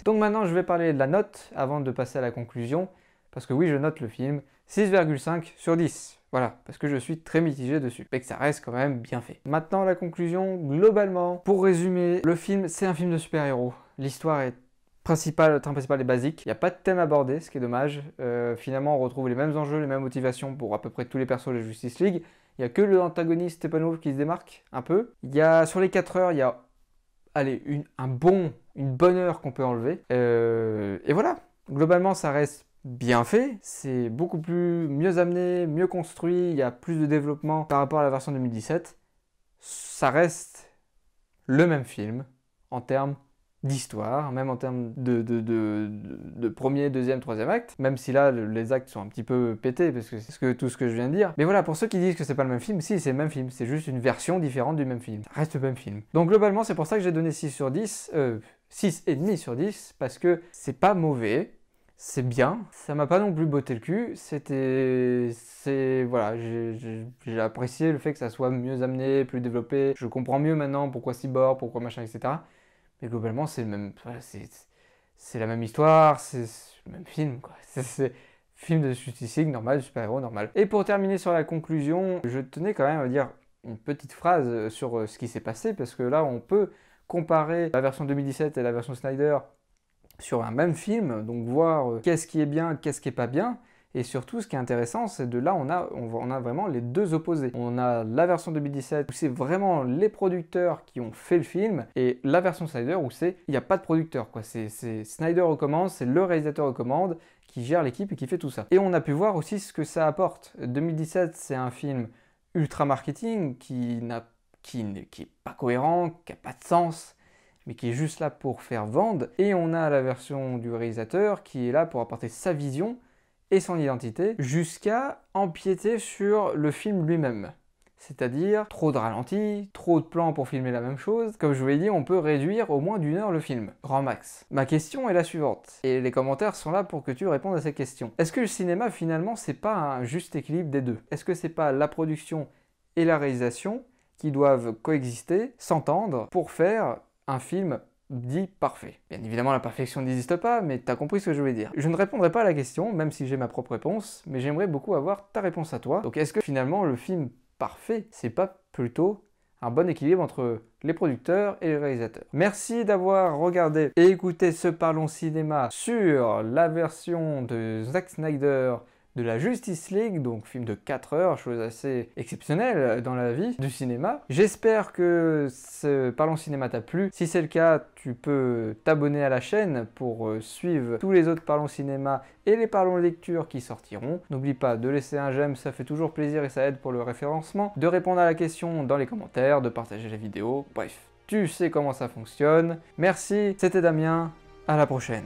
Donc maintenant, je vais parler de la note avant de passer à la conclusion. Parce que oui, je note le film 6,5 sur 10. Voilà, parce que je suis très mitigé dessus. Mais que ça reste quand même bien fait. Maintenant, la conclusion, globalement. Pour résumer, le film, c'est un film de super-héros. L'histoire est le thème principal est basique. Il n'y a pas de thème abordé, ce qui est dommage. Finalement, on retrouve les mêmes enjeux, les mêmes motivations pour à peu près tous les persos de la Justice League. Il n'y a que l'antagoniste Steppenwolf qui se démarque un peu. Sur les 4 heures, il y a allez, une bonne heure qu'on peut enlever. Et voilà, globalement ça reste bien fait, c'est beaucoup mieux amené, mieux construit, il y a plus de développement par rapport à la version 2017. Ça reste le même film en termes d'histoire, même en termes de premier, deuxième, troisième acte, même si là les actes sont un petit peu pétés parce que c'est tout ce que je viens de dire. Mais voilà, pour ceux qui disent que c'est pas le même film, si c'est le même film, c'est juste une version différente du même film. Ça reste le même film. Donc globalement, c'est pour ça que j'ai donné 6 sur 10, 6,5 sur 10, parce que c'est pas mauvais, c'est bien, ça m'a pas non plus botté le cul, voilà, j'ai apprécié le fait que ça soit mieux amené, plus développé, je comprends mieux maintenant pourquoi Cyborg, pourquoi machin, etc. Mais globalement, c'est le même, c'est la même histoire, c'est le même film, quoi. C'est film de Justice League normal, super-héros normal. Et pour terminer sur la conclusion, je tenais quand même à dire une petite phrase sur ce qui s'est passé, parce que là, on peut comparer la version 2017 et la version Snyder sur un même film, donc voir qu'est-ce qui est bien, qu'est-ce qui est pas bien. Et surtout, ce qui est intéressant, c'est de là, on a vraiment les deux opposés. On a la version 2017 où c'est vraiment les producteurs qui ont fait le film, et la version Snyder où il n'y a pas de producteur, quoi. C'est Snyder aux commandes, c'est le réalisateur aux commandes qui gère l'équipe et qui fait tout ça. Et on a pu voir aussi ce que ça apporte. 2017, c'est un film ultra marketing qui n'est pas cohérent, qui n'a pas de sens, mais qui est juste là pour faire vendre. Et on a la version du réalisateur qui est là pour apporter sa vision et son identité, jusqu'à empiéter sur le film lui-même. C'est-à-dire trop de ralentis, trop de plans pour filmer la même chose. Comme je vous l'ai dit, on peut réduire au moins d'1 heure le film, grand max. Ma question est la suivante, et les commentaires sont là pour que tu répondes à cette question. Est-ce que le cinéma, finalement, c'est pas un juste équilibre des deux? Est-ce que c'est pas la production et la réalisation qui doivent coexister, s'entendre, pour faire un film dit parfait? Bien évidemment, la perfection n'existe pas, mais t'as compris ce que je voulais dire. Je ne répondrai pas à la question, même si j'ai ma propre réponse, mais j'aimerais beaucoup avoir ta réponse à toi. Donc est-ce que finalement le film parfait, c'est pas plutôt un bon équilibre entre les producteurs et les réalisateurs? Merci d'avoir regardé et écouté ce Parlons Cinéma sur la version de Zack Snyder de la Justice League, donc film de 4 heures, chose assez exceptionnelle dans la vie du cinéma. J'espère que ce Parlons Cinéma t'a plu. Si c'est le cas, tu peux t'abonner à la chaîne pour suivre tous les autres Parlons Cinéma et les Parlons Lecture qui sortiront. N'oublie pas de laisser un j'aime, ça fait toujours plaisir et ça aide pour le référencement, de répondre à la question dans les commentaires, de partager la vidéo, bref, tu sais comment ça fonctionne. Merci, c'était Damien, à la prochaine.